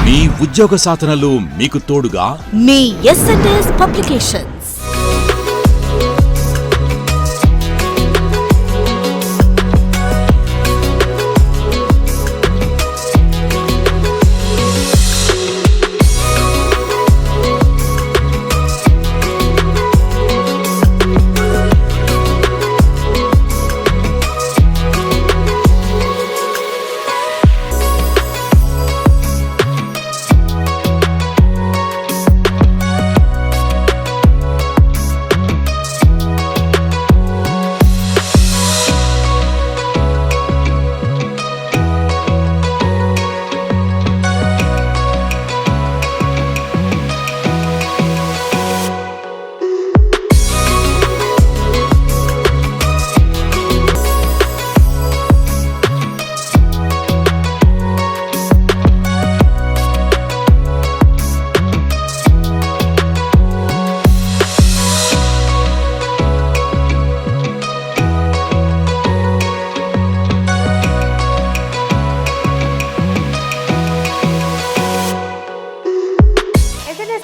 మీ ఉద్యోగ సాధనలో మీకు తోడుగా మీ ఎస్&ఎస్ పబ్లికేషన్స్.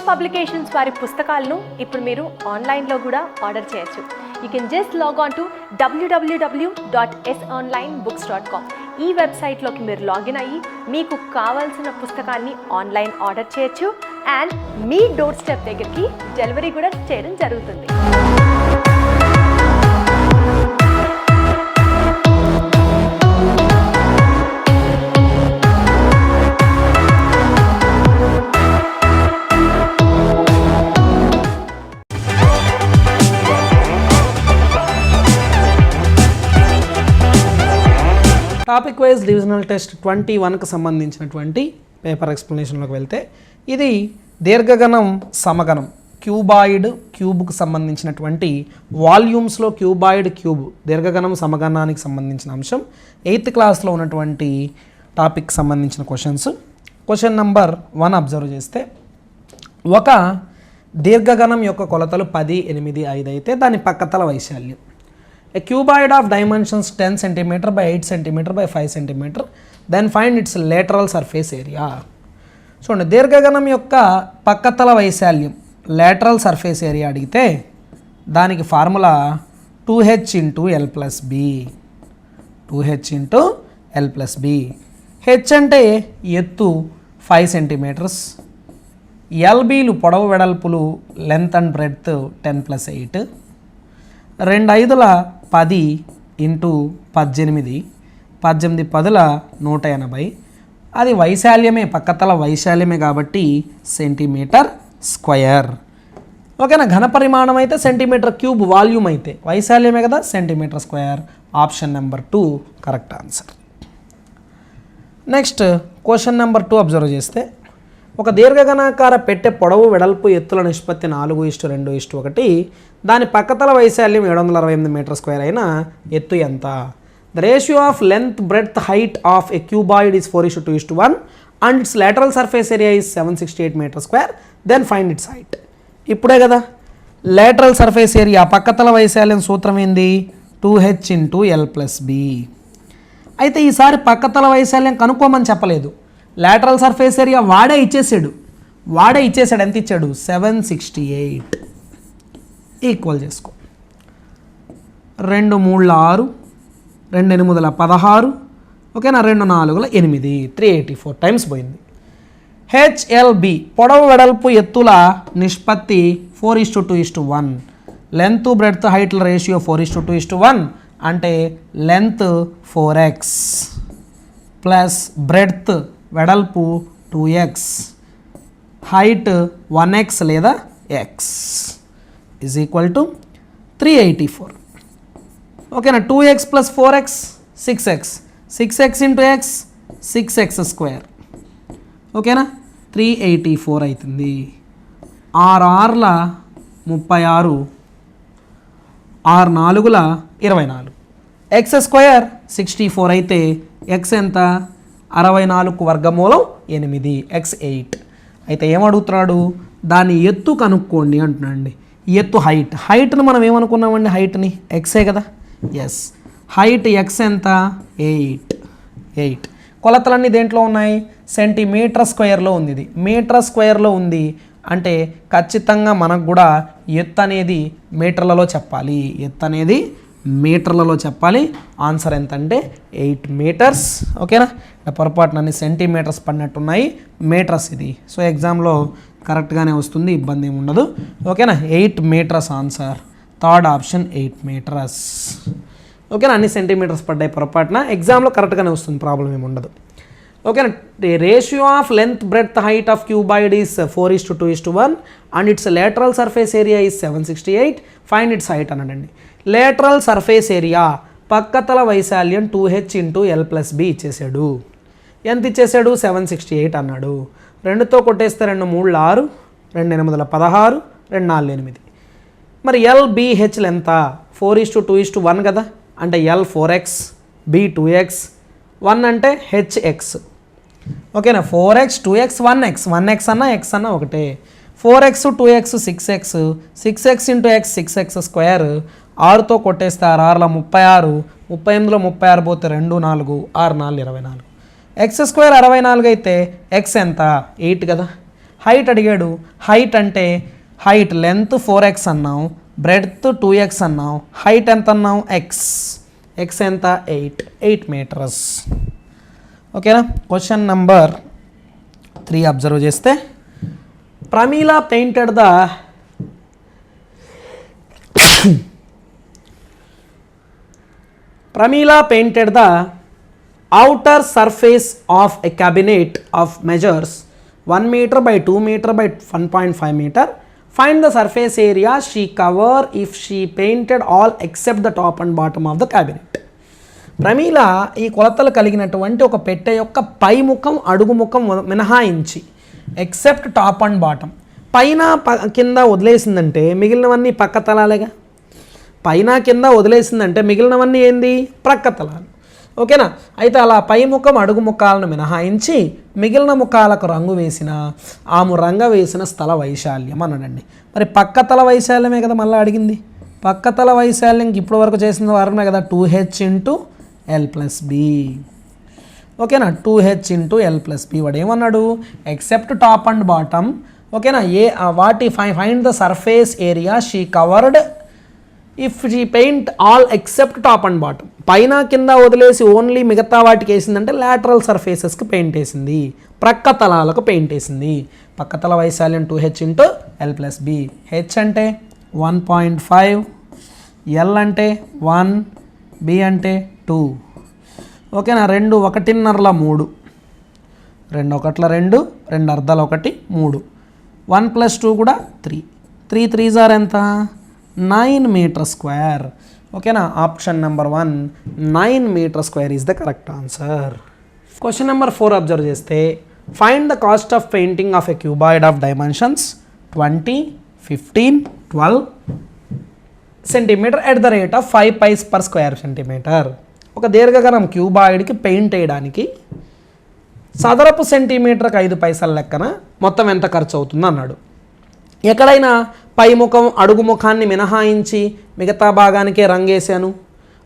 పబ్లికేషన్స్ వారి పుస్తకాలను ఇప్పుడు మీరు ఆన్లైన్లో కూడా ఆర్డర్ చేయొచ్చు. You can just log on to www.sonlinebooks.com. ఈ వెబ్సైట్లోకి మీరు లాగిన్ అయ్యి మీకు కావాల్సిన పుస్తకాన్ని ఆన్లైన్ ఆర్డర్ చేయొచ్చు అండ్ మీ డోర్ స్టెప్ దగ్గరికి డెలివరీ కూడా చేయడం జరుగుతుంది. టాపిక్ వైజ్ డివిజనల్ టెస్ట్ 21కి సంబంధించినటువంటి పేపర్ ఎక్స్ప్లెనేషన్లోకి వెళ్తే ఇది దీర్ఘగణం సమగణం క్యూబాయిడ్ క్యూబ్కు సంబంధించినటువంటి వాల్యూమ్స్లో క్యూబాయిడ్ క్యూబ్ దీర్ఘగణం సమగణానికి సంబంధించిన అంశం 8th క్లాస్లో ఉన్నటువంటి టాపిక్ సంబంధించిన క్వశ్చన్స్. క్వశ్చన్ నెంబర్ 1 అబ్జర్వ్ చేస్తే ఒక దీర్ఘగణం యొక్క కొలతలు 10, 8, 5 అయితే దాని పక్కతల వైశాల్యం A cuboid of dimensions 10 cm by 8 cm by 5 cm, then find its lateral surface area. చూడండి, దీర్ఘగణం యొక్క పక్కతల వైశాల్యం lateral surface area అడిగితే దానికి formula 2h into l plus b. 2h into l plus b. h అంటే ఎత్తు 5 cm, lbలు పొడవు వెడల్పులు లెంత్ అండ్ బ్రెడ్త్ 10 plus 8, 2 5ల 10 ఇంటూ 18, 18 10ల 180. అది వైశాల్యమే, పక్కతల వైశాల్యమే కాబట్టి సెంటీమీటర్ స్క్వయర్. ఓకేనా, ఘన పరిమాణం అయితే సెంటీమీటర్ క్యూబ్, వాల్యూమ్ అయితే వైశాల్యమే కదా centimetre square. Option number 2 correct answer. Next question number 2 observe చేస్తే ఒక దీర్ఘగణాకార పెట్టె పొడవు వెడల్పు ఎత్తుల నిష్పత్తి 4:2:1, దాని పక్కతల వైశాల్యం 768 మీటర్ స్క్వేర్ అయిన ఎత్తు ఎంత? The ratio of length breadth height of a cuboid is 4:2:1 and its lateral surface area is 768 metre square, then find its height. ఇప్పుడే కదా lateral surface area పక్కతల వైశాల్యం సూత్రం ఏంది? 2h into l plus b. అయితే ఈసారి పక్కతల వైశాల్యం కనుక్కోమని చెప్పలేదు, lateral surface area వాడే ఇచ్చేసాడు. ఎంత ఇచ్చాడు? 768. ఈక్వల్ చేసుకో. 2 3 6, 2 8 16, ఓకేనా, 2 4 8, 384 టైమ్స్ పోయింది. హెచ్ఎల్బి పొడవు వెడల్పు ఎత్తుల నిష్పత్తి 4:2:1, లెంత్ బ్రెడ్త్ హైట్ల రేషియో 4:2:1 అంటే లెంత్ 4x ప్లస్ బ్రెడ్త్ వెడల్పు 2x, హైట్ 1x లేదా x ఈజ్ ఈక్వల్ టు 384. ఓకేనా, 2x plus 4x 6x, 6x into x 6x square. ఓకేనా, 384 అవుతుంది. 6 6ల 36, 6 4ల 24. ఎక్స్ స్క్వేర్ 64 అయితే ఎక్స్ ఎంత? 64 వర్గమూలం 8, ఎక్స్ 8. అయితే ఏమడుగుతున్నాడు? దాని ఎత్తు కనుక్కోండి అంటున్నాండి. ఎత్తు హైట్ను మనం ఏమనుకున్నామండి? హైట్ని ఎక్సే కదా. ఎస్, హైట్ ఎక్స్ ఎంత? 8. కొలతలన్నీ దేంట్లో ఉన్నాయి? సెంటీమీటర్ స్క్వేర్లో ఉంది. ఇది మీటర్ స్క్వేర్లో ఉంది అంటే ఖచ్చితంగా మనకు కూడా ఎత్తు అనేది మీటర్లలో చెప్పాలి. ఎత్తు అనేది మీటర్లలో చెప్పాలి. ఆన్సర్ ఎంత అంటే 8 మీటర్స్. ఓకేనా? పొరపాటున అన్ని సెంటీమీటర్స్ పడినట్టున్నాయి, మీటర్స్ ఇది. సో ఎగ్జామ్లో కరెక్ట్గానే వస్తుంది, ఇబ్బంది ఏమి ఉండదు. ఓకేనా? 8 metres answer. Third option 8 metres. ఓకేనా? అన్ని సెంటీమీటర్స్ పడ్డాయి పొరపాటున, ఎగ్జామ్లో కరెక్ట్గానే వస్తుంది, ప్రాబ్లం ఏమి ఉండదు. ఓకేనా? Ratio of length breadth height of cuboid is 4:2:1 and it's lateral surface area is 768. Find its height అన్నాడండి. లేటరల్ సర్ఫేస్ ఏరియా పక్కతల వైశాల్యం 2h × l+b ఇచ్చేసాడు. ఎంత ఇచ్చేసాడు? 768 అన్నాడు. 2తో కొట్టేస్తే 2 3 6, 2 8 16, 2 4 8. మరి LBH ఎంత? 4:2:1 కదా, అంటే L 4x, B 2x, 1 అంటే HX. ఓకేనా? 4x 2x 1x, 1x అన్నా x అన్నా ఒకటే. 4x 2x 6x, 6x × x 6x square. 6తో కొట్టేస్తే 6 36, 38లో 36 పోతే 2 4, 6 4 24. ఎక్స్ స్క్వేర్ 64 అయితే ఎక్స్ ఎంత? 8 కదా. హైట్ అడిగాడు. హైట్ అంటే హైట్ లెంత్ 4x అన్నాం, బ్రెడ్త్ 2x అన్నాం, హైట్ ఎంత అన్నాం? ఎక్స్. ఎక్స్ ఎంత? 8 మీటర్స్. ఓకేనా? క్వశ్చన్ నెంబర్ 3 అబ్జర్వ్ చేస్తే, Pramila painted the outer surface of a cabinet of measures 1 meter by 2 meter by 1.5 meter. Find the surface area she cover if she painted all except the top and bottom of the cabinet. Pramila ఈ కొలతలు కలిగినటువంటి ఒక పెట్టె యొక్క పై ముఖం అడుగు ముఖం మినహాయించి ఎక్సెప్ట్ టాప్ అండ్ బాటమ్, పైన కింద వదిలేసిందంటే మిగిలినవన్నీ పక్క తలాలేగా. పైన కింద వదిలేసిందంటే మిగిలినవన్నీ ఏంది? ప్రక్క తలాలు. ఓకేనా? అయితే అలా పై ముఖం అడుగు ముఖాలను మినహాయించి మిగిలిన ముఖాలకు రంగు వేసిన ఆమె రంగ వేసిన స్థల వైశాల్యం అన్నాడండి. మరి పక్క తల వైశాల్యమే కదా మళ్ళీ అడిగింది. పక్క తల వైశాల్యంకి ఇప్పటి వరకు చేసిన వారమే కదా 2h × l+b. ఓకేనా? 2h × l+b. వాడు ఏమన్నాడు? Except top and bottom. ఓకేనా? Find the surface area she covered if she paint all except top and bottom. పైన కింద వదిలేసి ఓన్లీ మిగతా వాటికి వేసిందంటే లాటరల్ సర్ఫేసెస్కి పెయింట్ వేసింది, ప్రక్క తలాలకు పెయింట్ వేసింది. పక్క తల వైశాల్యం 2h × l+b. h అంటే 1.5, l అంటే 1, b అంటే 2. ఓకేనా? 2 1.5 3, 2 1 2, 2 అర్ధాలు 1 3, 1 + 2 కూడా 3, 3 3s ఎంత? 9 మీటర్ స్క్వేర్. ఓకేనా? Option number 1 9 metre square is the correct answer. Question number 4 observe చేస్తే, find the cost of painting of a cuboid of dimensions 20, 15, 12 centimetre at the rate of 5 paise per square centimetre. ఒక దీర్ఘగణం క్యూబాయిడ్కి paint వేయడానికి చదరపు సెంటీమీటర్కి 5 పైసల లెక్కన మొత్తం ఎంత ఖర్చు అవుతుంది అన్నాడు. ఎక్కడైనా పై ముఖం అడుగు ముఖాన్ని మినహాయించి మిగతా భాగానికే రంగేసాను.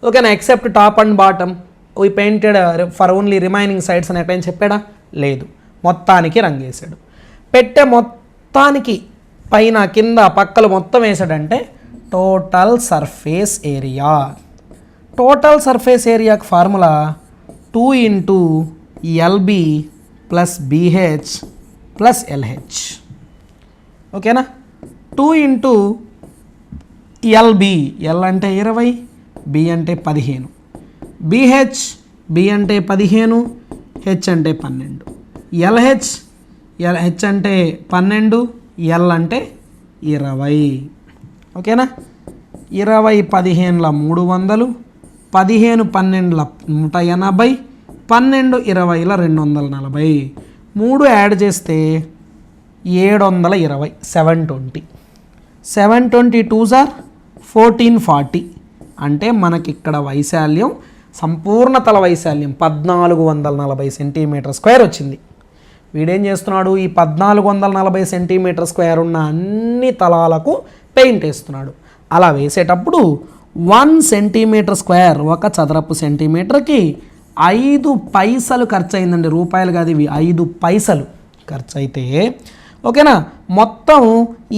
ఓకేనా? Except top and bottom we painted for only remaining sides అని ఎక్కడైనా చెప్పాడా? లేదు. మొత్తానికి రంగేశాడు. పెట్టె మొత్తానికి పైన కింద పక్కలు మొత్తం వేసాడంటే total surface area. Total surface ఏరియాకి ఫార్ములా 2 × LB + BH + LH. ఓకేనా? 2 × LB, L అంటే 20, B అంటే 15, BH, B అంటే 15, H అంటే 12, LH, H అంటే 12, L అంటే 20. ఓకేనా? 20 15 300, 15 12 180, 12 20 240. 3 యాడ్ చేస్తే 720, 720. 720 2s are 1440. అంటే మనకి ఇక్కడ వైశాల్యం సంపూర్ణ తల వైశాల్యం 1440 సెంటీమీటర్ స్క్వేర్ వచ్చింది. వీడేం చేస్తున్నాడు? ఈ 1440 సెంటీమీటర్ స్క్వేర్ ఉన్న అన్ని తలాలకు పెయింట్ వేస్తున్నాడు. అలా వేసేటప్పుడు 1 సెంటీమీటర్ స్క్వేర్, ఒక చదరపు సెంటీమీటర్కి 5 పైసలు ఖర్చు అయిందండి, రూపాయలు కాదు ఇవి, 5 పైసలు ఖర్చు అయితే ఓకేనా, మొత్తం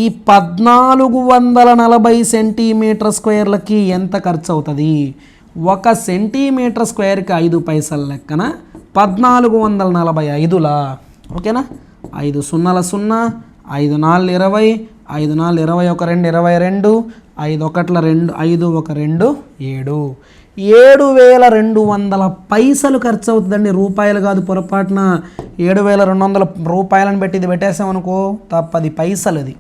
ఈ 1440 సెంటీమీటర్ స్క్వేర్లకి ఎంత ఖర్చు అవుతుంది? 1 సెంటీమీటర్ స్క్వేర్కి 5 పైసల లెక్కన 1445లా ఓకేనా, 5 సున్నాల 0, 5 4 20, 5 4 21 2 22, 5 1 2, 5 1 2 7, 7200 పైసలు ఖర్చు అవుతుందండి, రూపాయలు కాదు, పొరపాటున 7200 రూపాయలను పెట్టి ఇది పెట్టేసామనుకో తప్పది పైసలు అది.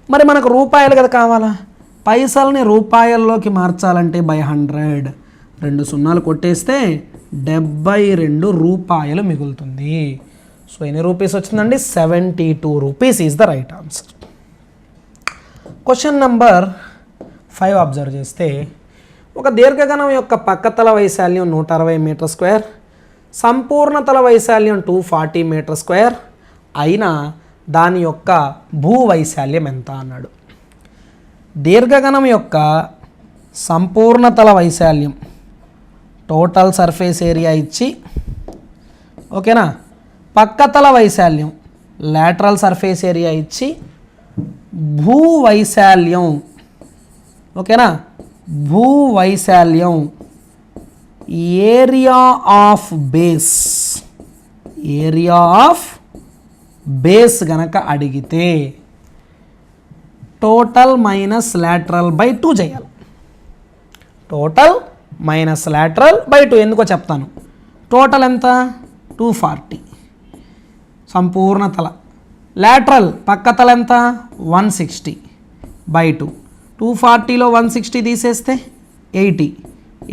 మరి మనకు రూపాయలు కదా కావాలా, పైసల్ని రూపాయల్లోకి మార్చాలంటే బై 100, 2 సున్నాలు కొట్టేస్తే 72 రూపాయలు మిగులుతుంది. సో ఎన్ని రూపీస్ వచ్చిందండి? 72 rupees is the right answer. Question number 5 observe చేస్తే, ఒక దీర్ఘగణం యొక్క పక్కతల వైశాల్యం 160 మీటర్ స్క్వేర్, సంపూర్ణతల వైశాల్యం 240 మీటర్ స్క్వేర్ అయినా దాని యొక్క భూ వైశాల్యం ఎంత అన్నాడు. దీర్ఘగణం యొక్క సంపూర్ణతల వైశాల్యం టోటల్ సర్ఫేస్ ఏరియా ఇచ్చి ఓకేనా, పక్కతల వైశాల్యం లాటరల్ సర్ఫేస్ ఏరియా ఇచ్చి భూ వైశాల్యం ఓకేనా, భూ వైశాల్యం area of base, area of base గనక అడిగితే టోటల్ మైనస్ లాటరల్ బై 2 చేయాలి. టోటల్ మైనస్ లాటరల్ బై 2 ఎందుకో చెప్తాను. టోటల్ ఎంత? 240 సంపూర్ణతల, లాటరల్ పక్కతల ఎంత? 160 బై 2. 240లో 160 తీసేస్తే 80,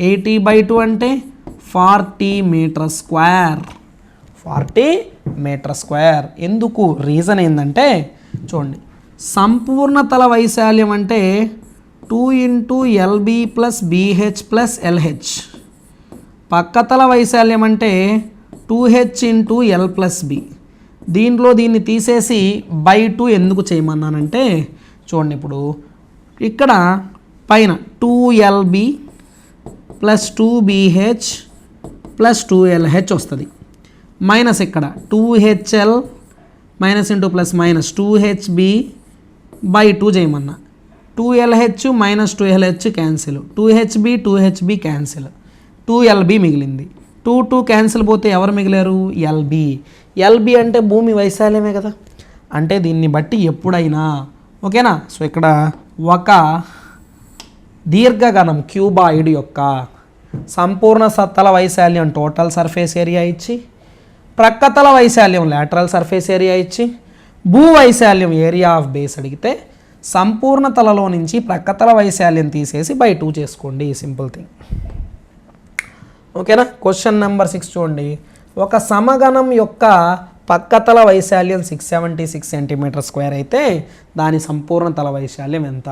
80 బై 2 అంటే 40 మీటర్ స్క్వేర్, 40 మీటర్ స్క్వేర్. ఎందుకు? రీజన్ ఏంటంటే చూడండి, సంపూర్ణతల వైశాల్యం అంటే 2 into LB plus BH plus LH, పక్కతల వైశాల్యం అంటే 2h into L plus B. దీంట్లో దీన్ని తీసేసి బై 2 ఎందుకు చేయమన్నానంటే చూడండి, ఇప్పుడు ఇక్కడ పైన 2LB plus 2BH plus 2LH వస్తుంది, మైనస్ ఇక్కడ 2HL minus into plus minus 2HB by 2 చేయమన్నా. 2LH minus 2LH cancel, 2HB cancel, 2LB మిగిలింది. 2 క్యాన్సిల్ పోతే ఎవరు మిగిలారు? LB అంటే భూమి వైశాల్యమే కదా, అంటే దీన్ని బట్టి ఎప్పుడైనా ఓకేనా. సో ఇక్కడ ఒక దీర్ఘగణం క్యూబాయిడ్ యొక్క సంపూర్ణ సత్తల వైశాల్యం టోటల్ సర్ఫేస్ ఏరియా ఇచ్చి, ప్రక్కతల వైశాల్యం లాటరల్ సర్ఫేస్ ఏరియా ఇచ్చి, భూ వైశాల్యం ఏరియా ఆఫ్ బేస్ అడిగితే సంపూర్ణ తలలో నుంచి ప్రక్కతల వైశాల్యం తీసేసి బై 2 చేసుకోండి, సింపుల్ థింగ్ ఓకేనా. క్వశ్చన్ నెంబర్ 6 చూడండి, ఒక సమగణం యొక్క పక్కతల వైశాల్యం 676 సెంటీమీటర్ స్క్వేర్ అయితే దాని సంపూర్ణ తల వైశాల్యం ఎంత?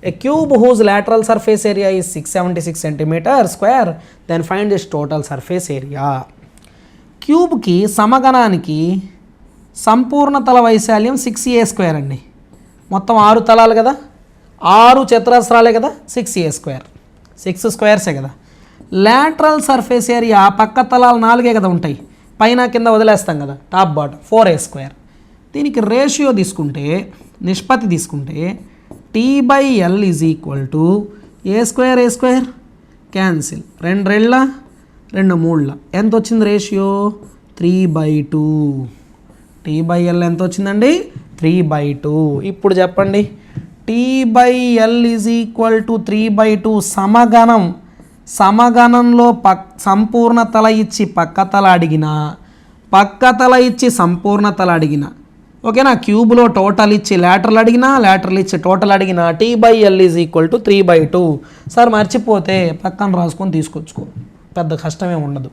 A cube whose lateral surface area is 676 centimetre square, then find this total surface area. క్యూబ్కి సమగణానికి సంపూర్ణ తల వైశాల్యం 6a స్క్వేర్ అండి, మొత్తం 6 తలాలు కదా, 6 చతురస్రాలే కదా, 6a స్క్వేర్, 6 స్క్వేర్సే కదా. లాటరల్ సర్ఫేస్ ఏరియా పక్క తలాలు 4 కదా ఉంటాయి, పైన కింద వదిలేస్తాం కదా, టాప్ బాటమ్ 4a స్క్వేర్. దీనికి రేషియో తీసుకుంటే, నిష్పత్తి తీసుకుంటే T/L is equal to a square cancel, 2 2 2 3 ఎంత వచ్చింది రేషియో? 3/2. T/L ఎంత వచ్చిందండి? 3/2. ఇప్పుడు చెప్పండి, T/L ఈజ్ ఈక్వల్ టు 3/2 సమగణంలో సంపూర్ణ తల ఇచ్చి పక్కతల అడిగిన, పక్కతల ఇచ్చి సంపూర్ణ తల అడిగిన ఓకేనా, క్యూబ్లో టోటల్ ఇచ్చి లాటరల్ అడిగినా, లాటరల్ ఇచ్చి టోటల్ అడిగిన, T/L is equal to 3/2. Sir మర్చిపోతే పక్కన రాసుకొని తీసుకొచ్చుకో, పెద్ద కష్టమే ఉండదు,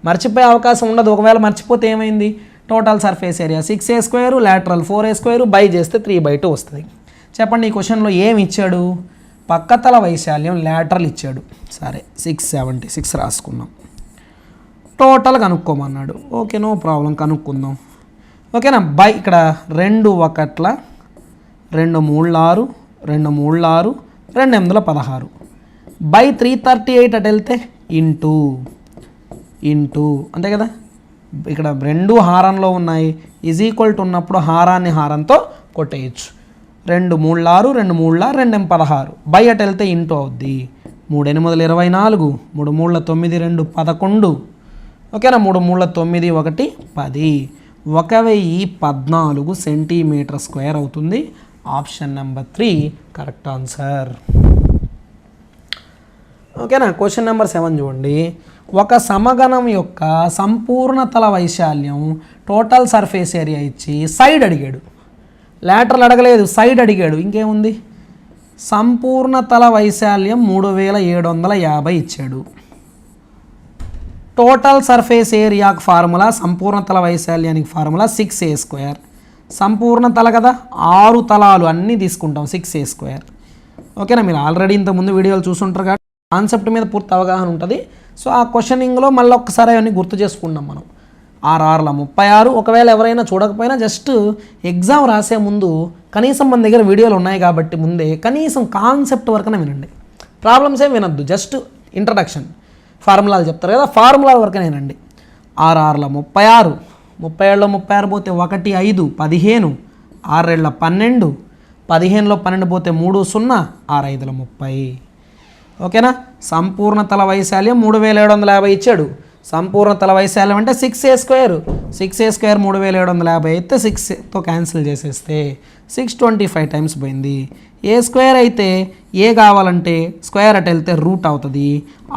మర్చిపోయే అవకాశం ఉండదు. ఒకవేళ మర్చిపోతే ఏమైంది? Total surface area 6a square, lateral 4a square, by చేస్తే 3/2 వస్తుంది. చెప్పండి ఈ క్వశ్చన్లో ఏమి ఇచ్చాడు? పక్కతల వైశాల్యం లాటరల్ ఇచ్చాడు, సరే 676 రాసుకున్నాం. టోటల్ కనుక్కోమన్నాడు, ఓకే నో ప్రాబ్లం, కనుక్కుందాం ఓకేనా. బై ఇక్కడ 2 1 2 3 6 2 3 6 2 8 16 బై 338 అటు వెళ్తే ఇంటూ ఇంటూ అంతే కదా, ఇక్కడ రెండు హారంలో ఉన్నాయి, ఈజ్ ఈక్వల్ టు ఉన్నప్పుడు హారాన్ని హారంతో కొట్టేయచ్చు. 2 3 6, 2 3 2 16, బై అటు వెళ్తే ఇంటూ అవుద్ది. 3 8 24, 3 3 9 2 11, ఓకేనా, 3 3 9 1 10, 1014 సెంటీమీటర్ స్క్వేర్ అవుతుంది. Option number 3 correct answer. ఓకేనా. క్వశ్చన్ నెంబర్ 7 చూడండి. ఒక సమగణం యొక్క సంపూర్ణ తల వైశాల్యం టోటల్ సర్ఫేస్ ఏరియా ఇచ్చి సైడ్ అడిగాడు, లాటరల్ అడగలేదు, సైడ్ అడిగాడు. ఇంకేముంది, సంపూర్ణ తల వైశాల్యం 3750 ఇచ్చాడు. టోటల్ సర్ఫేస్ ఏరియాకి ఫార్ములా, సంపూర్ణ తల వైశాల్యానికి ఫార్ములా 6a². సంపూర్ణ తల కదా, 6 తలాలు అన్నీ తీసుకుంటాం, 6a². ఓకేనా. మీరు ఆల్రెడీ ఇంతకుముందు వీడియోలు చూసుంటారు కాబట్టి కాన్సెప్ట్ మీద పూర్తి అవగాహన ఉంటుంది. సో ఆ క్వశ్చనింగ్లో మళ్ళీ ఒక్కసారి అవన్నీ గుర్తు చేసుకుంటాం మనం. 6 36, ఒకవేళ ఎవరైనా చూడకపోయినా జస్ట్ ఎగ్జామ్ రాసే ముందు కనీసం మన దగ్గర వీడియోలు ఉన్నాయి కాబట్టి ముందే కనీసం కాన్సెప్ట్ వరకునే వినండి, ప్రాబ్లమ్స్ ఏం వినొద్దు, జస్ట్ ఇంట్రడక్షన్, ఫార్ములాలు చెప్తారు కదా, ఫార్ములాల వరకునే వినండి. 6 36, 37 36 పోతే 1 5 15, 6 12, 15 12 పోతే 3 0, 6 5 30. ఓకేనా. సంపూర్ణ తల వైశాల్యం 3750 ఇచ్చాడు. సంపూర్ణ తల వైశాల్యం అంటే 6a². 6a² 3750 అయితే 6తో క్యాన్సిల్ చేసేస్తే 625 టైమ్స్ పోయింది. a² అయితే ఏ కావాలంటే స్క్వేర్ అటు వెళ్తే రూట్ అవుతుంది.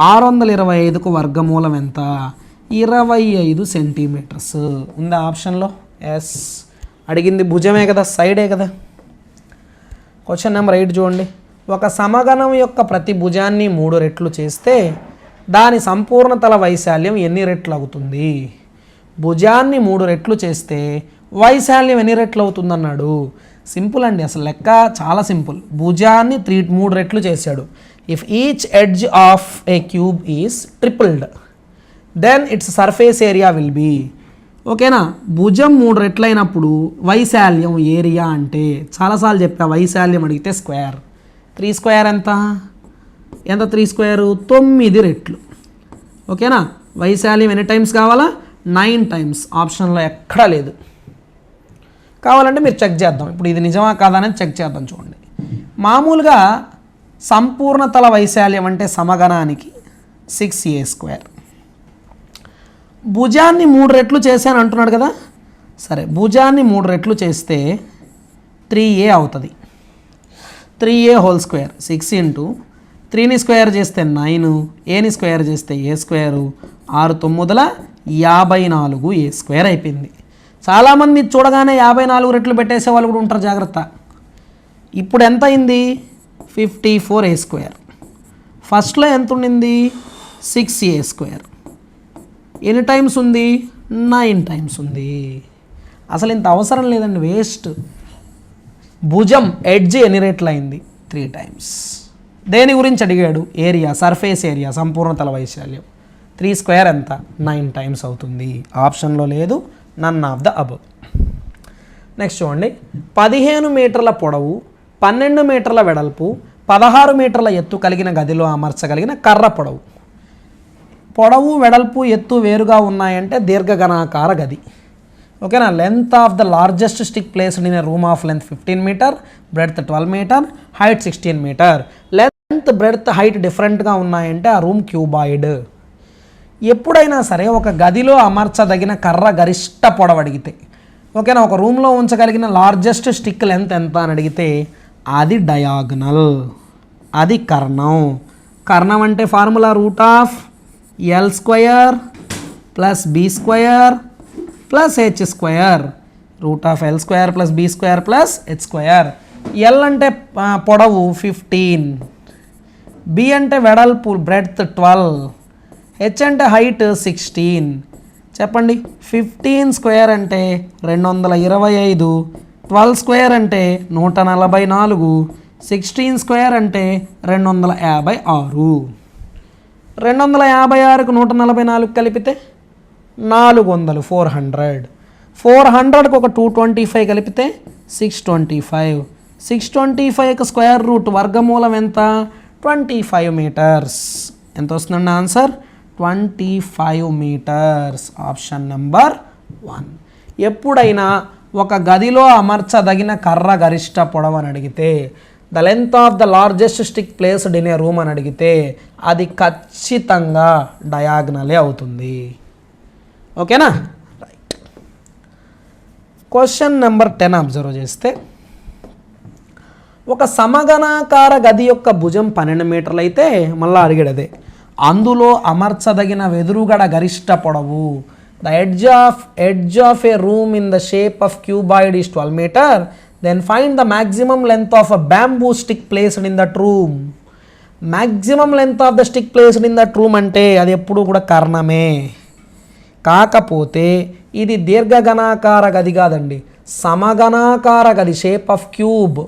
625కు వర్గమూలం ఎంత, 25 సెంటీమీటర్స్. ఉందా ఆప్షన్లో? ఎస్. అడిగింది భుజమే కదా, సైడే కదా. క్వశ్చన్ నెంబర్ 8 చూడండి. ఒక సమగణం యొక్క ప్రతి భుజాన్ని 3 రెట్లు చేస్తే దాని సంపూర్ణ తల వైశాల్యం ఎన్ని రెట్లు అవుతుంది? భుజాన్ని 3 రెట్లు చేస్తే వైశాల్యం ఎన్ని రెట్లు అవుతుందన్నాడు. సింపుల్ అండి, అసలు లెక్క చాలా సింపుల్. భుజాన్ని 3 రెట్లు చేశాడు. If each edge of a cube is tripled then its surface area will be. ఓకేనా. భుజం 3 రెట్లు అయినప్పుడు వైశాల్యం ఏరియా అంటే చాలాసార్లు చెప్పా, వైశాల్యం అడిగితే స్క్వేర్. 3² ఎంత 3² 9 రెట్లు. ఓకేనా. వైశాల్యం ఎన్ని టైమ్స్ కావాలా? 9 టైమ్స్. ఆప్షన్లో ఎక్కడా లేదు. కావాలంటే మీరు చెక్ చేద్దాం, ఇప్పుడు ఇది నిజమా కాదా అనేది చెక్ చేద్దాం. చూడండి, మామూలుగా సంపూర్ణ తల వైశాల్యం అంటే సమగణానికి 6a². భుజాన్ని 3 రెట్లు చేశాను అంటున్నాడు కదా. సరే, భుజాన్ని 3 రెట్లు చేస్తే 3a అవుతుంది. 3a² 6 ఇంటూ 3ని స్క్వేర్ చేస్తే 9, ఏని స్క్వేర్ చేస్తే a², 6 9 54a² అయిపోయింది. చాలామంది చూడగానే 54 రెట్లు పెట్టేసే వాళ్ళు కూడా ఉంటారు, జాగ్రత్త. ఇప్పుడు ఎంత అయింది? 54a². ఫస్ట్లో ఎంత ఉండింది? 6a². ఎన్ని టైమ్స్ ఉంది? 9 టైమ్స్ ఉంది. అసలు ఇంత అవసరం లేదండి, వేస్ట్. భుజం ఎడ్జ్ ఎన్ని రెట్లు అయింది? 3 టైమ్స్. దేని గురించి అడిగాడు? ఏరియా, సర్ఫేస్ ఏరియా, సంపూర్ణ తల వైశాల్యం. 3² ఎంత? 9 టైమ్స్ అవుతుంది. ఆప్షన్లో లేదు, none of the above. Next చూడండి. 15 మీటర్ల పొడవు, 12 మీటర్ల వెడల్పు, 16 మీటర్ల ఎత్తు కలిగిన గదిలో అమర్చగలిగిన కర్ర పొడవు. పొడవు, వెడల్పు, ఎత్తు వేరుగా ఉన్నాయంటే దీర్ఘఘనాకార గది. ఓకేనా. Length of the largest stick placed in a room of length 15 metre, breadth 12 metre, height 16 metre. Length, breadth, height డిఫరెంట్గా ఉన్నాయంటే ఆ రూమ్ క్యూబాయిడ్. ఎప్పుడైనా సరే ఒక గదిలో అమర్చదగిన కర్ర గరిష్ట పొడవు అడిగితే, ఓకేనా, ఒక రూమ్లో ఉంచగలిగిన లార్జెస్ట్ స్టిక్ లెంత్ ఎంత అని అడిగితే అది డయాగనల్, అది కర్ణం. కర్ణం అంటే formula √L² + B² + H². √L² + B² + H². L అంటే పొడవు 15, B అంటే వెడల్పు బ్రెడ్త్ 12, H అంటే హైట్ 16. చెప్పండి, 15² అంటే 225, 12² అంటే 144, 16² అంటే 256. 256కు 144 కలిపితే 400, 400. 400కు ఒక 225 కలిపితే 625. 625కు స్క్వేర్ రూట్ వర్గమూలం ఎంత? 25 మీటర్స్. ఎంత వస్తుందండి ఆన్సర్? 25 మీటర్స్. Option number 1. ఎప్పుడైనా ఒక గదిలో అమర్చదగిన కర్ర గరిష్ట పొడవు అని అడిగితే, the length of the largest stick placed in a room అని అడిగితే అది ఖచ్చితంగా డయాగ్నలే అవుతుంది. ఓకేనా? రైట్. క్వశ్చన్ నెంబర్ 10 అబ్జర్వ్ చేస్తే, ఒక సమగణాకార గది యొక్క భుజం 12 మీటర్లు అయితే మళ్ళీ అడిగేదే, అందులో అమర్చదగిన వెదురుగడ గరిష్ట పొడవు, the edge of a room in the shape of cuboid is 12 meter, then find the maximum length of a bamboo stick placed in that room. maximum length of the stick placed in that room అంటే అది ఎప్పుడు కూడా కర్ణమే. కాకపోతే ఇది దీర్ఘగణాకార గది కాదండి, సమగణాకార గది, షేప్ ఆఫ్ క్యూబ్.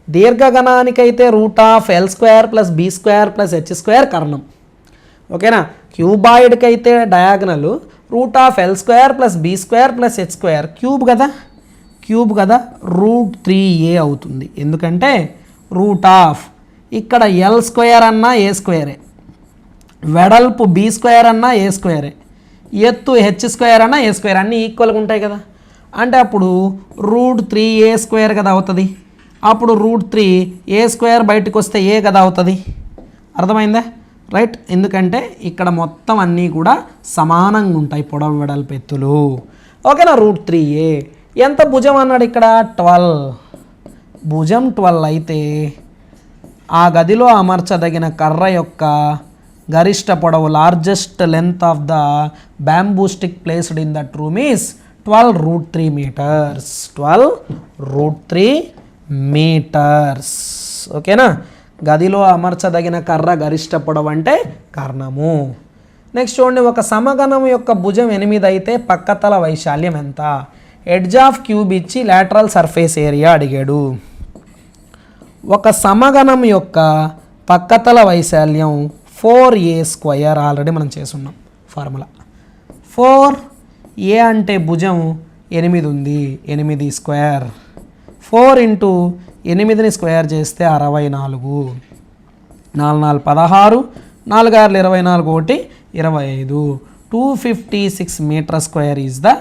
దీర్ఘగణానికైతే √L² + B² + H² కర్ణం. ఓకేనా? క్యూబాయిడ్కి అయితే diagonal √L² + B² + H². Cube కదా √3a అవుతుంది. ఎందుకంటే ఇక్కడ L² అన్నా A², వెడల్పు B² అన్నా A², ఎత్తు H² అన్నా A², అన్నీ ఈక్వల్గా ఉంటాయి కదా. అంటే అప్పుడు √3a² కదా అవుతుంది. అప్పుడు √3a² బయటకు వస్తే ఏ కదా అవుతుంది. అర్థమైందా? రైట్. ఎందుకంటే ఇక్కడ మొత్తం అన్నీ కూడా సమానంగా ఉంటాయి, పొడవు వెడల్పు ఎత్తులు. ఓకేనా? √3a. ఎంత భుజం అన్నాడు ఇక్కడ? 12. భుజం 12 అయితే ఆ గదిలో అమర్చదగిన కర్ర యొక్క గరిష్ట పొడవు, largest length of the bamboo stick placed in that room is 12 √3 metres. 12 √3 metres. ఓకేనా? గదిలో అమర్చదగిన కర్ర గరిష్ట పొడవు అంటే కర్ణము. నెక్స్ట్ చూడండి, ఒక సమగణం యొక్క భుజం 8 అయితే పక్కతల వైశాల్యం ఎంత? ఎడ్జ్ ఆఫ్ క్యూబ్ ఇచ్చి లాటరల్ సర్ఫేస్ ఏరియా అడిగాడు. ఒక సమగణం యొక్క పక్కతల వైశాల్యం 4a². ఆల్రెడీ మనం చేసున్నాం ఫార్ములా. 4a అంటే భుజం 8 ఉంది, 8² 4 × 8ని స్క్వేర్ చేస్తే 64, 4 4 16, 4 6 24, 1 25. 256 meter² is the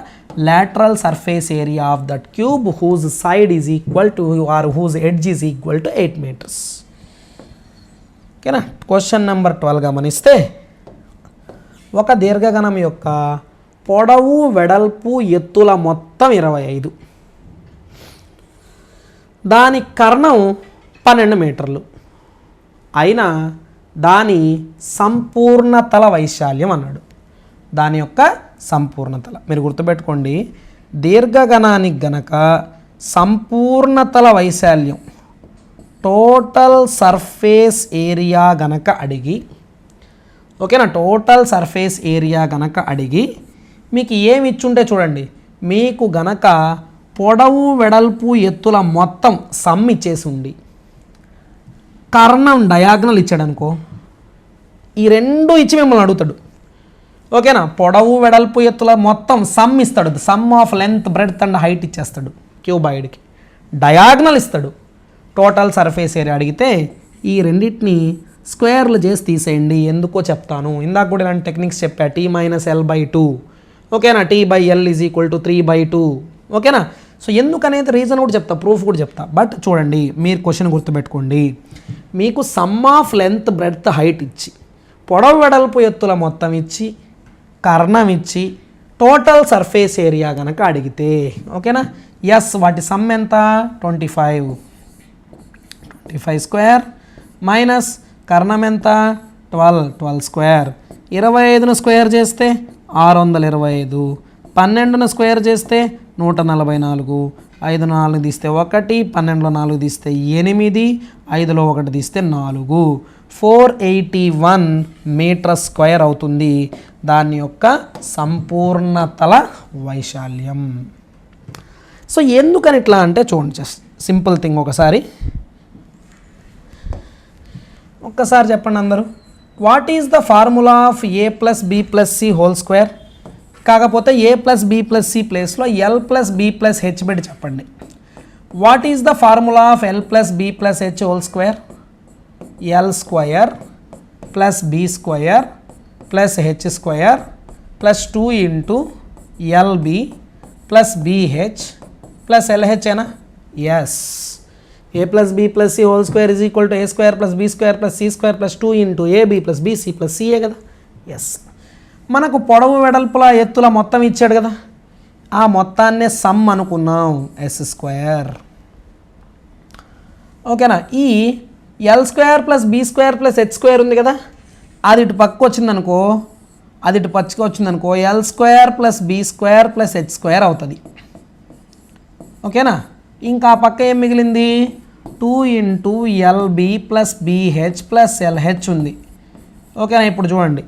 lateral surface area of that cube whose side is equal to or whose edge is equal to 8 meters. ఓకేనా? క్వశ్చన్ నెంబర్ 12 గమనిస్తే, ఒక దీర్ఘగణం యొక్క పొడవు వెడల్పు ఎత్తుల మొత్తం 25, దాని కర్ణం 12 మీటర్లు అయినా దాని సంపూర్ణతల వైశాల్యం అన్నాడు. దాని యొక్క సంపూర్ణతల మీరు గుర్తుపెట్టుకోండి, దీర్ఘగణానికి గనక సంపూర్ణతల వైశాల్యం, టోటల్ సర్ఫేస్ ఏరియా గనక అడిగి, ఓకేనా, టోటల్ సర్ఫేస్ ఏరియా గనక అడిగి మీకు ఏమి ఇచ్చుంటే చూడండి, మీకు గనక పొడవు వెడల్పు ఎత్తుల మొత్తం సమ్ ఇచ్చేసి ఉండి కర్ణం డయాగ్నల్ ఇచ్చాడు అనుకో, ఈ రెండు ఇచ్చి మిమ్మల్ని అడుగుతాడు. ఓకేనా? పొడవు వెడల్పు ఎత్తుల మొత్తం సమ్ ఇస్తాడు, some of length breadth and height ఇచ్చేస్తాడు క్యూబాయిడ్కి. డయాగ్నల్ ఇస్తాడు, టోటల్ సర్ఫేస్ ఏరియా అడిగితే ఈ రెండింటిని స్క్వేర్లు చేసి తీసేయండి. ఎందుకో చెప్తాను, ఇందాక కూడా ఇలాంటి టెక్నిక్స్ చెప్పా. T-L/2, ఓకేనా, T/L = 3/2, ఓకేనా. సో ఎందుకనేది రీజన్ కూడా చెప్తా, ప్రూఫ్ కూడా చెప్తా. బట్ చూడండి, మీరు క్వశ్చన్ గుర్తుపెట్టుకోండి, మీకు some of length breadth height ఇచ్చి, పొడవు వెడల్పు ఎత్తుల మొత్తం ఇచ్చి, కర్ణం ఇచ్చి, టోటల్ సర్ఫేస్ ఏరియా కనుక అడిగితే, ఓకేనా, ఎస్ వాటి సమ్ ఎంత? 25² మైనస్ కర్ణం ఎంత? 12² 25ను స్క్వేర్ చేస్తే 625, 12ను స్క్వేర్ చేస్తే 144, 5 4 తీస్తే 1, 12లో 4 తీస్తే 8, 5లో 1 తీస్తే 4, 481 మీటర్² అవుతుంది దాని యొక్క సంపూర్ణతల వైశాల్యం. సో ఎందుకని ఇట్లా అంటే చూడండి, జస్ట్ సింపుల్ థింగ్. ఒక్కసారి చెప్పండి అందరూ, what is the formula of a+b+c² కాకపోతే a+b+c ప్లేస్లో l+b+h పెట్టి చెప్పండి. What is the formula of l+b+h² L² + b² plus H square plus 2 into LB plus BH plus LH ఏనా? Yes. A plus b plus c whole square is equal to a square plus B square plus c square plus 2 into AB plus BC plus CA కదా. Yes. మనకు పొడవు వెడల్పుల ఎత్తుల మొత్తం ఇచ్చాడు కదా, ఆ మొత్తాన్నే సమ్ అనుకున్నాం, ఎస్ స్క్వేర్. ఓకేనా. ఈ L square plus B square plus H square ఉంది కదా, అది ఇటు పక్కకు వచ్చిందనుకో, L square plus B square plus H square అవుతుంది. ఓకేనా. ఇంకా ఆ పక్క ఏం మిగిలింది? 2 into LB plus BH plus L H ఉంది. ఓకేనా. ఇప్పుడు చూడండి,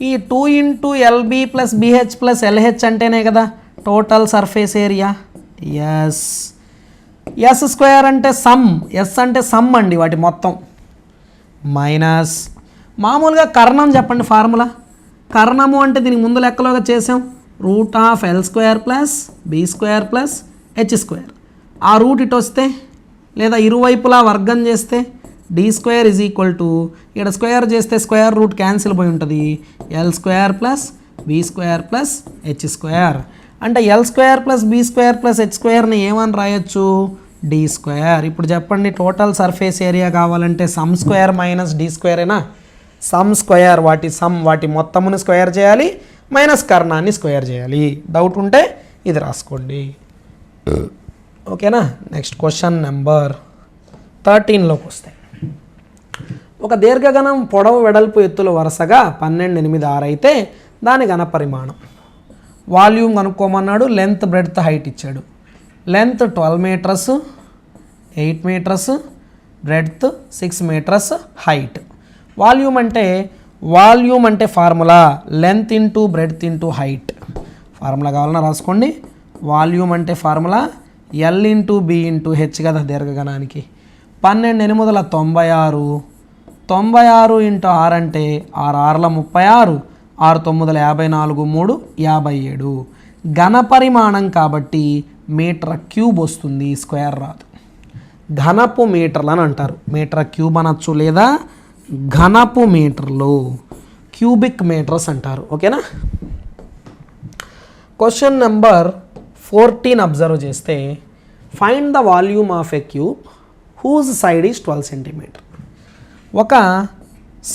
ఈ 2 into LB plus BH plus L H అంటేనే కదా total surface area. S. S square అంటే సమ్, ఎస్ అంటే సమ్ అండి వాటి మొత్తం, మైనస్ మామూలుగా కర్ణం చెప్పండి ఫార్ములా. కర్ణము అంటే దీనికి ముందు లెక్కలోగా చేసాం, root of L square plus B square plus H square. ఆ రూట్ ఇటు వస్తే లేదా ఇరువైపులా వర్గం చేస్తే D square is equal to, ఇక్కడ స్క్వేర్ చేస్తే స్క్వేర్ రూట్ క్యాన్సిల్ పోయి ఉంటుంది, L square plus B square plus H square. అంటే L square plus B square plus H స్క్వేర్ని ఏమని రాయొచ్చు? D square. ఇప్పుడు చెప్పండి, టోటల్ సర్ఫేస్ ఏరియా కావాలంటే సమ్ స్క్వేర్ మైనస్ డి స్క్వేరేనా? సమ్ స్క్వేర్ వాటి మొత్తముని స్క్వేర్ చేయాలి, మైనస్ కర్ణాన్ని స్క్వేర్ చేయాలి. డౌట్ ఉంటే ఇది రాసుకోండి. ఓకేనా. నెక్స్ట్ క్వశ్చన్ నెంబర్ 13లోకి వస్తాయి. ఒక దీర్ఘగణం పొడవు వెడల్పు ఎత్తులు వరుసగా 12, 8, 6 అయితే దాని ఘన పరిమాణం. వాల్యూమ్ కనుక్కోమన్నాడు, లెంత్ బ్రెడ్త్ హైట్ ఇచ్చాడు. Length 12 metres, 8 metres, breadth 6 metres, height. Volume అంటే formula length into breadth into height. Formula కావాలన్నా రాసుకోండి. వాల్యూమ్ అంటే formula L into B into H కదా దీర్ఘగణానికి. 12, 8, 96, 96 ఇంటూ 6 అంటే 6, 6, 36, 6, 9, 54, 3, 57. ఘన పరిమాణం కాబట్టి మీటర్ క్యూబ్ వస్తుంది, స్క్వేర్ రాదు. ఘనపు మీటర్లు అని అంటారు, మీటర్ క్యూబ్ అనొచ్చు లేదా ఘనపు మీటర్లు, క్యూబిక్ మీటర్స్ అంటారు. ఓకేనా. క్వశ్చన్ నెంబర్ 14 అబ్జర్వ్ చేస్తే, find the volume of a cube whose side is 12 centimetre. ఒక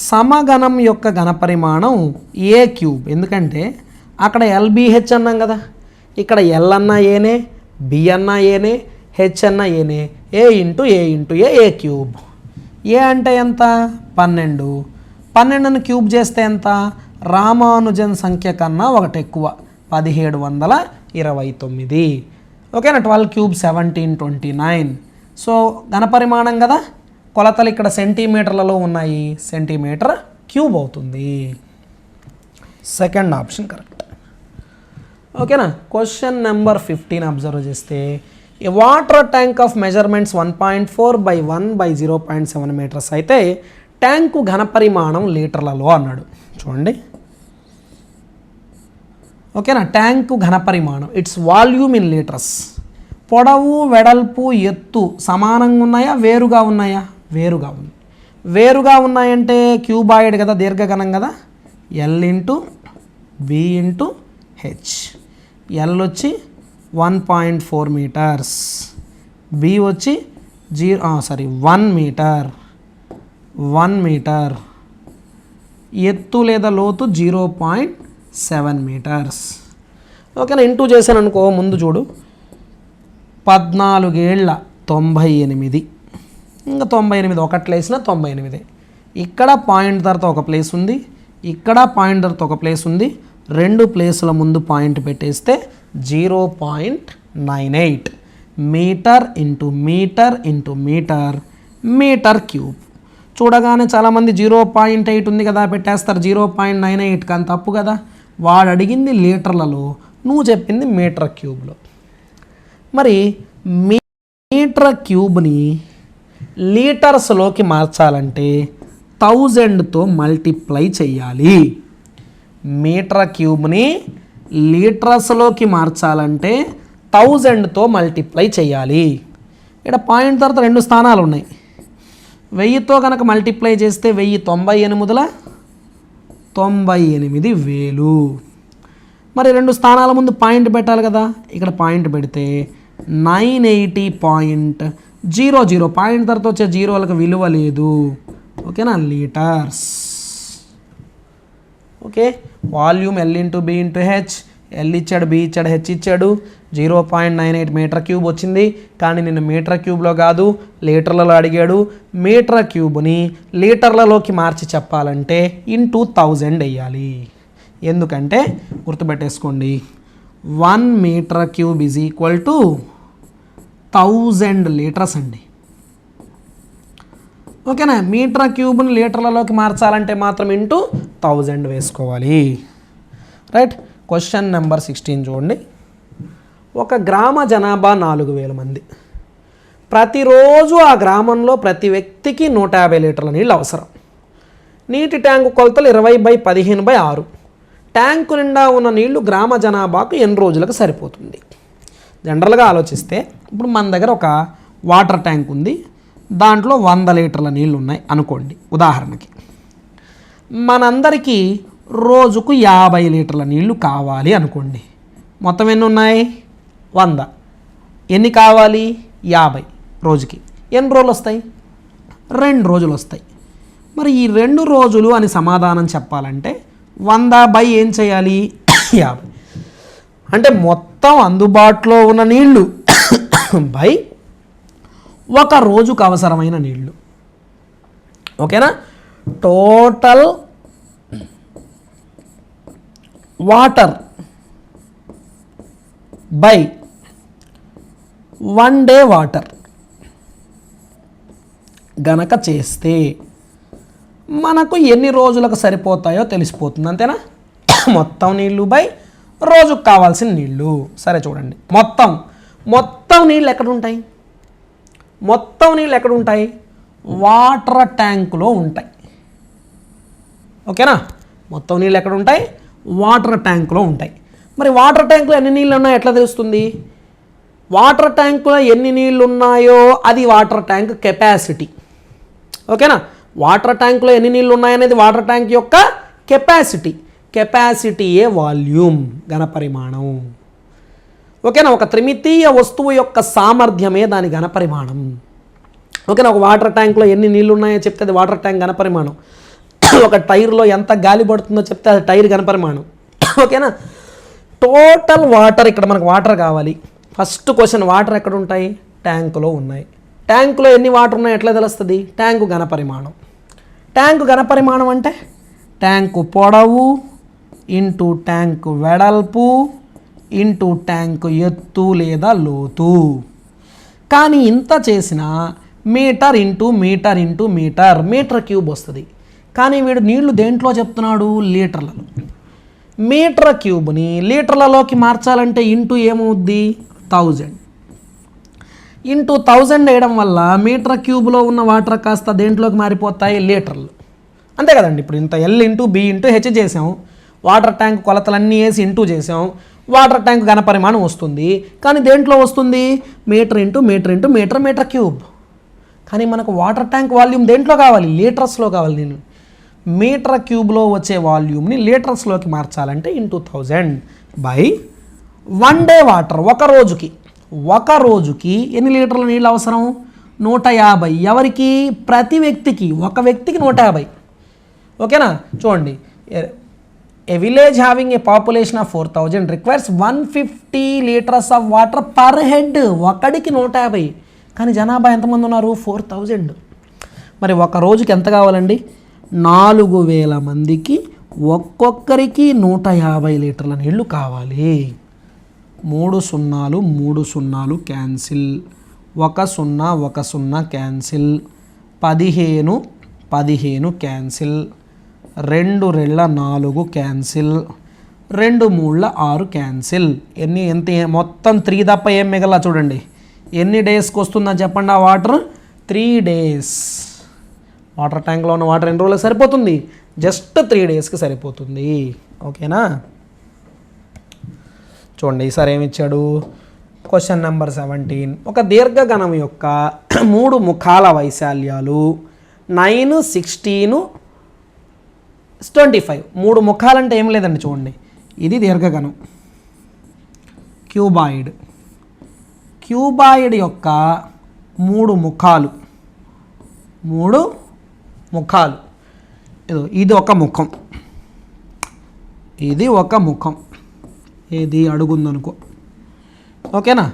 సమగణం యొక్క ఘనపరిమాణం ఏ క్యూబ్, ఎందుకంటే అక్కడ ఎల్బిహెచ్ అన్నాం కదా, ఇక్కడ ఎల్ అన్నా ఏనే, బి అన్నా ఏనే, హెచ్ అన్నా ఏనే, ఏ ఇంటూ ఏ క్యూబ్. ఏ అంటే ఎంత? 12. 12ని క్యూబ్ చేస్తే ఎంత? రామానుజన్ సంఖ్య కన్నా ఒకటి ఎక్కువ, 1729. ఓకేనా. 12 క్యూబ్ 1729. సో ఘనపరిమాణం కదా, కొలతలు ఇక్కడ సెంటీమీటర్లలో ఉన్నాయి, సెంటీమీటర్ క్యూబ్ అవుతుంది. Second option correct. ఓకేనా. క్వశ్చన్ నెంబర్ 15 అబ్జర్వ్ చేస్తే, a water tank of measurements 1.4 by 1 by 0.7 metres అయితే ట్యాంకు ఘనపరిమాణం లీటర్లలో అన్నాడు. చూడండి. ఓకేనా. ట్యాంకు ఘనపరిమాణం ఇట్స్ వాల్యూమ్ ఇన్ లీటర్స్. పొడవు వెడల్పు ఎత్తు సమానంగా ఉన్నాయా వేరుగా ఉన్నాయా? వేరుగా ఉంది. వేరుగా ఉన్నాయంటే క్యూబాయిడ్ కదా, దీర్ఘగణం కదా, L into B into H. L వచ్చి 1.4 మీటర్స్, బి వచ్చి 1 మీటర్, 1 మీటర్. ఎత్తు లేదా లోతు 0.7 మీటర్స్. ఓకేనా. ఇంటూ చేశాను అనుకో, ముందు చూడు, 14 ఏళ్ళ 98, ఇంకా 98 ఒకటి వేసిన 98. ఇక్కడ పాయింట్ తర్వాత ఒక ప్లేస్ ఉంది, ఇక్కడ పాయింట్ తర్వాత ఒక ప్లేస్ ఉంది, 2 ప్లేసుల ముందు పాయింట్ పెట్టేస్తే 0.98 metre into metre into metre, metre cube. చూడగానే చాలామంది 0.8 ఉంది కదా పెట్టేస్తారు, 0.98 కానీ తప్పు కదా. వాడు అడిగింది లీటర్లలో, నువ్వు చెప్పింది మీటర్ క్యూబ్లో. మరి మీటర్ క్యూబ్ని లీటర్స్లోకి మార్చాలంటే 1000తో మల్టిప్లై చేయాలి. మీటర్ క్యూబ్ని లీటర్స్లోకి మార్చాలంటే 1000తో మల్టిప్లై చేయాలి. ఇక్కడ పాయింట్ తర్వాత 2 స్థానాలు ఉన్నాయి. 1000తో కనుక మల్టిప్లై చేస్తే 1098 98,000. మరి 2 స్థానాల ముందు పాయింట్ పెట్టాలి కదా, ఇక్కడ పాయింట్ పెడితే 980.00 పాయింట్ తర్వాత వచ్చే జీరోలకు విలువ లేదు. ఓకేనా, litres. Okay, volume L into B into H. L ఇచ్చాడు, B ఇచ్చాడు, హెచ్ ఇచ్చాడు. 0.98 మీటర్ క్యూబ్ వచ్చింది. కానీ నేను మీటర్ క్యూబ్లో కాదు లీటర్లలో అడిగాడు. మీటర్ క్యూబ్ని లీటర్లలోకి మార్చి చెప్పాలంటే ఇంటూ 1000 వేయాలి. ఎందుకంటే గుర్తుపెట్టేసుకోండి, 1 metre cube is equal to 1000 litres అండి. ఓకేనా, మీటర్ క్యూబ్ని లీటర్లలోకి మార్చాలంటే మాత్రం ఇంటూ 1000 వేసుకోవాలి. రైట్. క్వశ్చన్ నెంబర్ 16 చూడండి. ఒక గ్రామ జనాభా 4000 మంది. ప్రతిరోజు ఆ గ్రామంలో ప్రతి వ్యక్తికి 150 లీటర్ల నీళ్ళు అవసరం. నీటి ట్యాంకు కొలతలు 20/15/6. ట్యాంకు నిండా ఉన్న నీళ్లు గ్రామ జనాభాకు ఎన్ని రోజులకు సరిపోతుంది? జనరల్గా ఆలోచిస్తే ఇప్పుడు మన దగ్గర ఒక వాటర్ ట్యాంక్ ఉంది, దాంట్లో 100 లీటర్ల నీళ్ళు ఉన్నాయి అనుకోండి ఉదాహరణకి. మనందరికీ రోజుకు 50 లీటర్ల నీళ్లు కావాలి అనుకోండి. మొత్తం ఎన్ని ఉన్నాయి? 100. ఎన్ని కావాలి? 50 రోజుకి. ఎన్ని రోజులు వస్తాయి? 2 రోజులు వస్తాయి. మరి ఈ 2 రోజులు అని సమాధానం చెప్పాలంటే 100 ఏం చేయాలి? 50. అంటే మొత్తం అందుబాటులో ఉన్న నీళ్లు బై ఒక రోజుకు అవసరమైన నీళ్లు. ఓకేనా, total water by 1 day water గనక చేస్తే మనకు ఎన్ని రోజులకు సరిపోతాయో తెలిసిపోతుంది. అంతేనా? మొత్తం నీళ్ళు బై రోజుకు కావాల్సిన నీళ్ళు. సరే చూడండి, మొత్తం నీళ్ళు ఎక్కడ ఉంటాయి? మొత్తం నీళ్ళు ఎక్కడ ఉంటాయి? వాటర్ ట్యాంకులో ఉంటాయి. ఓకేనా, మొత్తం నీళ్ళు ఎక్కడ ఉంటాయి? వాటర్ ట్యాంకులో ఉంటాయి. మరి వాటర్ ట్యాంకులో ఎన్ని నీళ్ళు ఉన్నాయో ఎట్లా తెలుస్తుంది? వాటర్ ట్యాంకులో ఎన్ని నీళ్ళు ఉన్నాయో అది వాటర్ ట్యాంక్ కెపాసిటీ. ఓకేనా, వాటర్ ట్యాంకులో ఎన్ని నీళ్ళు ఉన్నాయనేది వాటర్ ట్యాంక్ యొక్క కెపాసిటీ. కెపాసిటీయే వాల్యూమ్, ఘనపరిమాణం. ఓకేనా, ఒక త్రిమితీయ వస్తువు యొక్క సామర్థ్యమే దాని ఘనపరిమాణం. ఓకేనా, ఒక వాటర్ ట్యాంక్లో ఎన్ని నీళ్ళు ఉన్నాయో చెప్తే అది వాటర్ ట్యాంక్ ఘనపరిమాణం. ఒక టైర్లో ఎంత గాలి పడుతుందో చెప్తే అది టైర్ ఘనపరిమాణం. ఓకేనా, టోటల్ వాటర్, ఇక్కడ మనకు వాటర్ కావాలి. ఫస్ట్ క్వశ్చన్, వాటర్ ఎక్కడ ఉంటాయి? ట్యాంకులో ఉన్నాయి. ట్యాంకులో ఎన్ని వాటర్ ఉన్నాయో ఎట్లా తెలుస్తుంది? ట్యాంకు ఘనపరిమాణం. ట్యాంకు ఘనపరిమాణం అంటే ట్యాంకు పొడవు ఇంటూ ట్యాంకు వెడల్పు ఇంటూ ట్యాంకు ఎత్తు లేదా లోతు. కానీ ఇంత చేసిన metre into metre into metre cube వస్తుంది. కానీ వీడు నీళ్లు దేంట్లో చెప్తున్నాడు? లీటర్లలో. మీటర్ క్యూబ్ని లీటర్లలోకి మార్చాలంటే ఇంటూ ఏమవుద్ది? 1000. ఇంటూ 1000 వేయడం వల్ల మీటర్ క్యూబ్లో ఉన్న వాటర్ కాస్త దేంట్లోకి మారిపోతాయి? లీటర్లు. అంతే కదండి. ఇప్పుడు ఇంత L into B into H చేసాం, వాటర్ ట్యాంక్ కొలతలన్నీ వేసి ఇంటూ చేసాం, వాటర్ ట్యాంక్ ఘనపరిమాణం వస్తుంది. కానీ దేంట్లో వస్తుంది? Metre into metre into metre cube. కానీ మనకు వాటర్ ట్యాంక్ వాల్యూమ్ దేంట్లో కావాలి? లీటర్స్లో కావాలి. నేను మీటర్ క్యూబ్లో వచ్చే వాల్యూమ్ని లీటర్స్లోకి మార్చాలంటే ఇంటూ 1000 బై 1 డే వాటర్. ఒక రోజుకి ఎన్ని లీటర్ల నీళ్ళు అవసరం? 150. ఎవరికి? ప్రతి వ్యక్తికి. ఒక వ్యక్తికి 150. ఓకేనా, చూడండి, a village having a population of 4000 requires 150 litres of water per head. ఒకడికి 150. కానీ జనాభా ఎంతమంది ఉన్నారు? 4000. మరి ఒక రోజుకి ఎంత కావాలండి? 4000 మందికి ఒక్కొక్కరికి 150 లీటర్ల నీళ్లు కావాలి. 3 సున్నాలు 3 సున్నాలు cancel, 1 0 1 0 cancel, 15 15 cancel, 2 రెళ్ళ 4 cancel, 2 మూళ్ళ 6 cancel. ఎంత మొత్తం 3 తప్ప ఏం మిగల? చూడండి ఎన్ని డేస్కి వస్తుందని చెప్పండి. ఆ వాటర్ 3 డేస్. వాటర్ ట్యాంక్లో ఉన్న వాటర్ ఎన్ని రోజులకు సరిపోతుంది? జస్ట్ 3 డేస్కి సరిపోతుంది. ఓకేనా, చూడండి ఈసారి ఏమి ఇచ్చాడు? Question number 17. ఒక దీర్ఘఘనం యొక్క 3 ముఖాల వైశాల్యాలు 9, 16, 25. 3 ముఖాలంటే ఏం లేదండి, చూడండి. ఇది దీర్ఘగణం క్యూబాయిడ్. క్యూబాయిడ్ యొక్క 3 ముఖాలు. ఇది ఒక ముఖం, ఇది ఒక ముఖం, ఇది అడుగుందనుకో, ఓకేనా.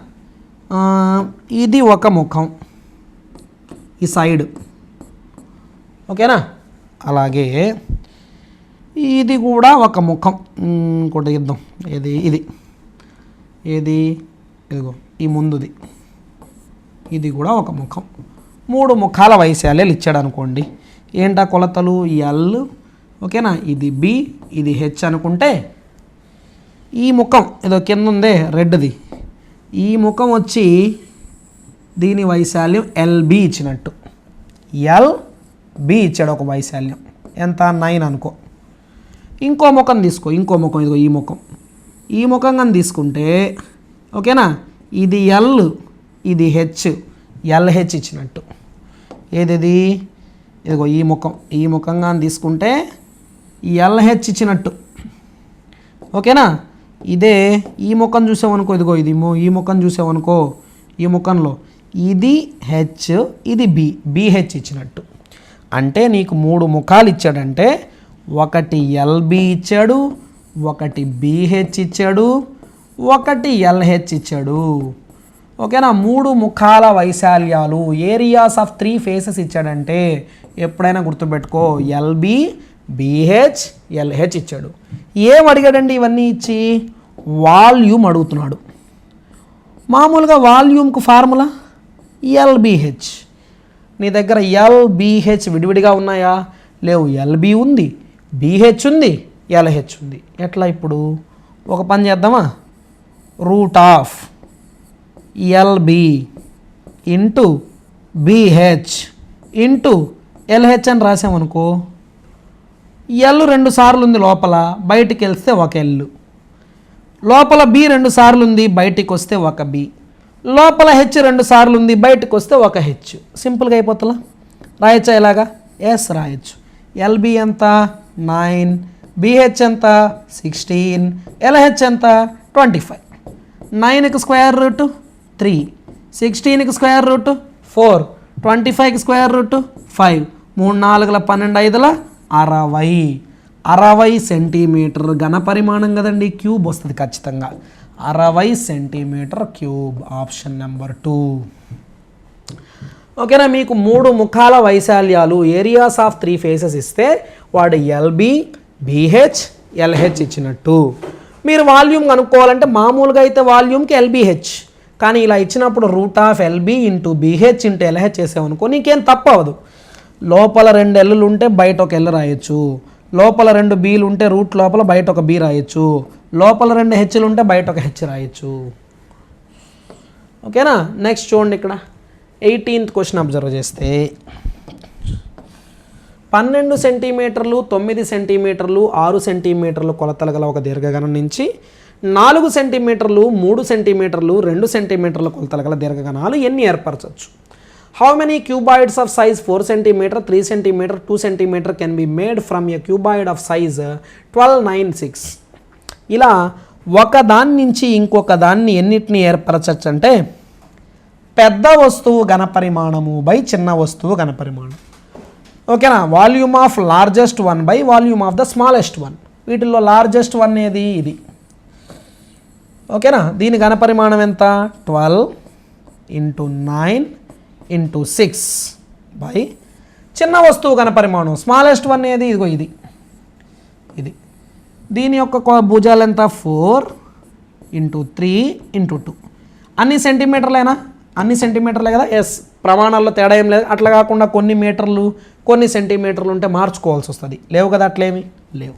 ఇది ఒక ముఖం, ఈ సైడ్, ఓకేనా. అలాగే ఇది కూడా ఒక ముఖం. ఇంకోటి ఇద్దాం, ఇదిగో ఈ ముందుది, ఇది కూడా ఒక ముఖం. 3 ముఖాల వైశాల్యాలు ఇచ్చాడు అనుకోండి. ఏంటా కొలతలు? ఎల్, ఓకేనా. ఇది బి, ఇది హెచ్ అనుకుంటే ఈ ముఖం ఏదో కింద ఉందే రెడ్ది, ఈ ముఖం వచ్చి దీని వైశాల్యం ఎల్బి ఇచ్చినట్టు. ఎల్బి ఇచ్చాడు ఒక వైశాల్యం, ఎంత? 9 అనుకో. ఇంకో ముఖం తీసుకో, ఇదిగో ఈ ముఖం కానీ తీసుకుంటే, ఓకేనా, ఇది ఎల్, ఇది హెచ్, ఎల్హెచ్ ఇచ్చినట్టు. ఏది? ఇదిగో ఈ ముఖం కానీ తీసుకుంటే ఎల్హెచ్ ఇచ్చినట్టు, ఓకేనా. ఇదే ఈ ముఖం చూసామనుకో, ఇదిగో ఈ ముఖం చూసామనుకో, ఈ ముఖంలో ఇది హెచ్, ఇది బిహెచ్ ఇచ్చినట్టు. అంటే నీకు 3 ముఖాలు ఇచ్చాడంటే ఒకటి ఎల్బి ఇచ్చాడు, ఒకటి బిహెచ్ ఇచ్చాడు, ఒకటి ఎల్హెచ్ ఇచ్చాడు, ఓకేనా. 3 ముఖాల వైశాల్యాలు, ఏరియాస్ ఆఫ్ 3 ఫేసెస్ ఇచ్చాడంటే ఎప్పుడైనా గుర్తుపెట్టుకో, ఎల్బి, బిహెచ్, ఎల్హెచ్ ఇచ్చాడు. ఏం అడిగాడండి ఇవన్నీ ఇచ్చి? వాల్యూమ్ అడుగుతున్నాడు. మామూలుగా వాల్యూమ్కు ఫార్ములా ఎల్బిహెచ్. నీ దగ్గర ఎల్బిహెచ్ విడివిడిగా ఉన్నాయా? లేవు. ఎల్బి ఉంది, బిహెచ్ ఉంది, ఎల్హెచ్ ఉంది. ఎట్లా ఇప్పుడు? ఒక పని చేద్దామా? Root of LB into BH into L H అని రాసామనుకో, ఎల్ 2 సార్లు ఉంది లోపల, బయటికి వెళ్తే ఒక ఎల్. లోపల బి 2 సార్లు ఉంది, బయటికి వస్తే ఒక బి. లోపల హెచ్ 2 సార్లు ఉంది, బయటకు వస్తే ఒక హెచ్. సింపుల్గా అయిపోతుందా? రాయచ్చా ఇలాగా? ఎస్ రాయొచ్చు. ఎల్బి ఎంత? 9, బిహెచ్ ఎంత? 16, ఎల్హెచ్ ఎంత? 25. 9కి స్క్వేర్ రూట్ 3, 16కి స్క్వేర్ రూట్ 4, 25కి స్క్వేర్ రూట్ 5, 3 4 12 60. 60 సెంటీమీటర్ ఘనపరిమాణం కదండి, క్యూబ్ వస్తుంది ఖచ్చితంగా. 60 సెంటీమీటర్ క్యూబ్, ఆప్షన్ నెంబర్ 2. ఓకేనా. మీకు 3 ముఖాల వైశాల్యాలు, ఏరియాస్ ఆఫ్ 3 ఫేసెస్ ఇస్తే వాడు ఎల్బి, బిహెచ్, ఎల్హెచ్ ఇచ్చినట్టు. మీరు వాల్యూమ్ కనుక్కోవాలంటే మామూలుగా అయితే వాల్యూమ్కి ఎల్బిహెచ్, కానీ ఇలా ఇచ్చినప్పుడు root of LB into BH into LH చేసామనుకో నీకేం తప్పవదు. లోపల 2 ఎల్లులు ఉంటే బయట ఒక ఎల్ రాయొచ్చు, లోపల 2 బీలు ఉంటే రూట్ లోపల బయట ఒక బి రాయొచ్చు, లోపల 2 హెచ్లు ఉంటే బయట ఒక హెచ్ రాయొచ్చు, ఓకేనా. నెక్స్ట్ చూడండి, ఇక్కడ 18th క్వశ్చన్ అబ్జర్వ్ చేస్తే 12 సెంటీమీటర్లు, 9 సెంటీమీటర్లు, 6 సెంటీమీటర్లు కొలతలు గల ఒక దీర్ఘగణం నుంచి 4 సెంటీమీటర్లు, 3 సెంటీమీటర్లు, 2 సెంటీమీటర్ల కొలతలు గల దీర్ఘగణాలు ఎన్ని ఏర్పరచవచ్చు? How many cuboids of size 4 cm, 3 cm, 2 cm can be made from a cuboid of size 12, 9, 6? ఇలా ఒక దాని నుంచి ఇంకొక దాన్ని ఎన్నిటిని ఏర్పరచచ్చు అంటే పెద్ద వస్తువు ఘనపరిమాణము బై చిన్న వస్తువు ఘనపరిమాణం, ఓకేనా. Volume of largest one by volume of the smallest one. వీటిల్లో లార్జెస్ట్ వన్ ఏది? ఇది, ఓకేనా. దీని ఘనపరిమాణం ఎంత? 12 × 9 × 6 బై చిన్న వస్తువు ఘనపరిమాణం స్మాలెస్ట్ వన్ ఏది? ఇదిగో ఇది. దీని యొక్క భుజాలు ఎంత? 4 × 3 × 2. అన్ని సెంటీమీటర్లేనా? అన్ని సెంటీమీటర్లే కదా. ఎస్, ప్రమాణాల్లో తేడా ఏం లేదు. అట్లా కాకుండా కొన్ని మీటర్లు కొన్ని సెంటీమీటర్లు ఉంటే మార్చుకోవాల్సి వస్తుంది. లేవు కదా, అట్లేమి లేవు.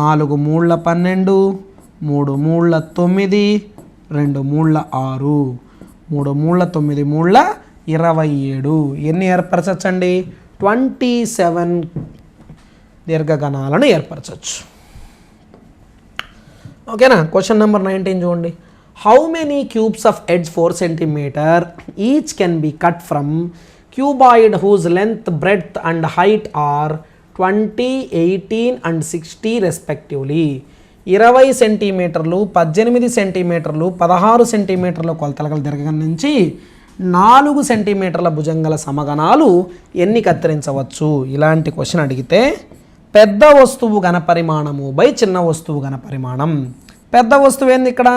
4 × 3 = 12, 3 × 3 = 9, 2 × 3 = 6, 3 × 3 = 9, 3 = 27. ఎన్ని ఏర్పరచచ్చండి? 27 దీర్ఘగణాలను ఏర్పరచచ్చు, ఓకేనా. క్వశ్చన్ నెంబర్ 19 చూడండి. How many cubes of edge 4 cm each can be cut from cuboid whose length, breadth and height are 20, 18 and 60 respectively 20 సెంటీమీటర్లు, 18 సెంటీమీటర్లు, 16 సెంటీమీటర్ల కొలతల గల దీర్ఘగణం నుంచి 4 సెంటీమీటర్ల భుజంగల సమగణాలు ఎన్ని కత్తిరించవచ్చు? ఇలాంటి క్వశ్చన్ అడిగితే పెద్ద వస్తువు ఘనపరిమాణము బై చిన్న వస్తువు ఘనపరిమాణం. పెద్ద వస్తువు ఏంది ఇక్కడ?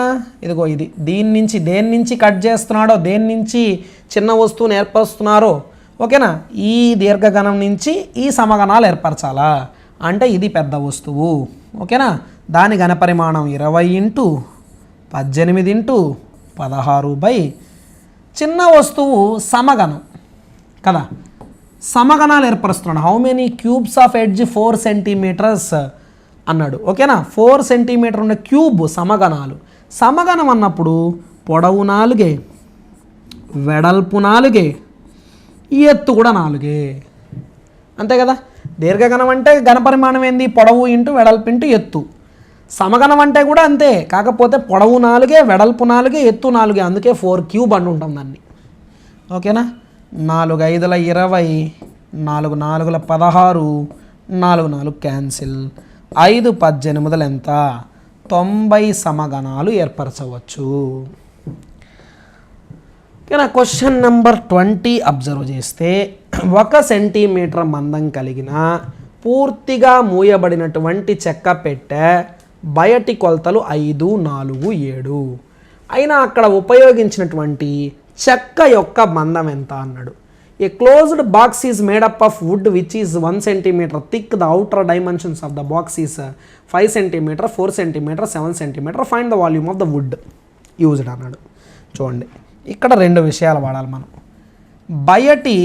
ఇదిగో ఇది. దేని నుంచి కట్ చేస్తున్నాడో, దేని నుంచి చిన్న వస్తువుని ఏర్పరుస్తున్నారో, ఓకేనా, ఈ దీర్ఘగణం నుంచి ఈ సమగణాలు ఏర్పరచాలా అంటే ఇది పెద్ద వస్తువు, ఓకేనా. దాని ఘనపరిమాణం 20 ఇంటూ 18 ఇంటూ 16 బై చిన్న వస్తువు సమగణం కదా, సమగణాలు ఏర్పరుస్తున్నాడు. How many cubes of edge 4 centimetres అన్నాడు, ఓకేనా. 4 సెంటీమీటర్ ఉండే క్యూబ్ సమగణాలు. సమగణం అన్నప్పుడు పొడవు 4, వెడల్పు 4, ఎత్తు కూడా 4, అంతే కదా. దీర్ఘగణం అంటే ఘనపరిమాణం ఏంది? పొడవు ఇంటూ వెడల్పు ఇంటూ ఎత్తు. సమగణం అంటే కూడా అంతే, కాకపోతే పొడవు 4, వెడల్పు 4, ఎత్తు 4, అందుకే 4 క్యూబ్ అని ఉంటాం దాన్ని, ఓకేనా. 4 5 20, 4 4 16, 4 4 క్యాన్సిల్, 5 18 ఎంత? 90 సమగణాలు ఏర్పరచవచ్చు. ఓకేనా. క్వశ్చన్ నెంబర్ 20 అబ్జర్వ్ చేస్తే 1 సెంటీమీటర్ మందం కలిగిన పూర్తిగా మూయబడినటువంటి చెక్క పెట్టె బయటి కొలతలు 5, 4, 7 అయినా అక్కడ ఉపయోగించినటువంటి చెక్క యొక్క మందం ఎంత అన్నాడు. A closed box is made up of wood which is 1 centimetre thick. The outer dimensions of the box is 5 centimetre, 4 centimetre, 7 centimetre. Find the volume of the wood used అన్నాడు. చూడండి, ఇక్కడ 2 విషయాలు వాడాలి మనం. బయటి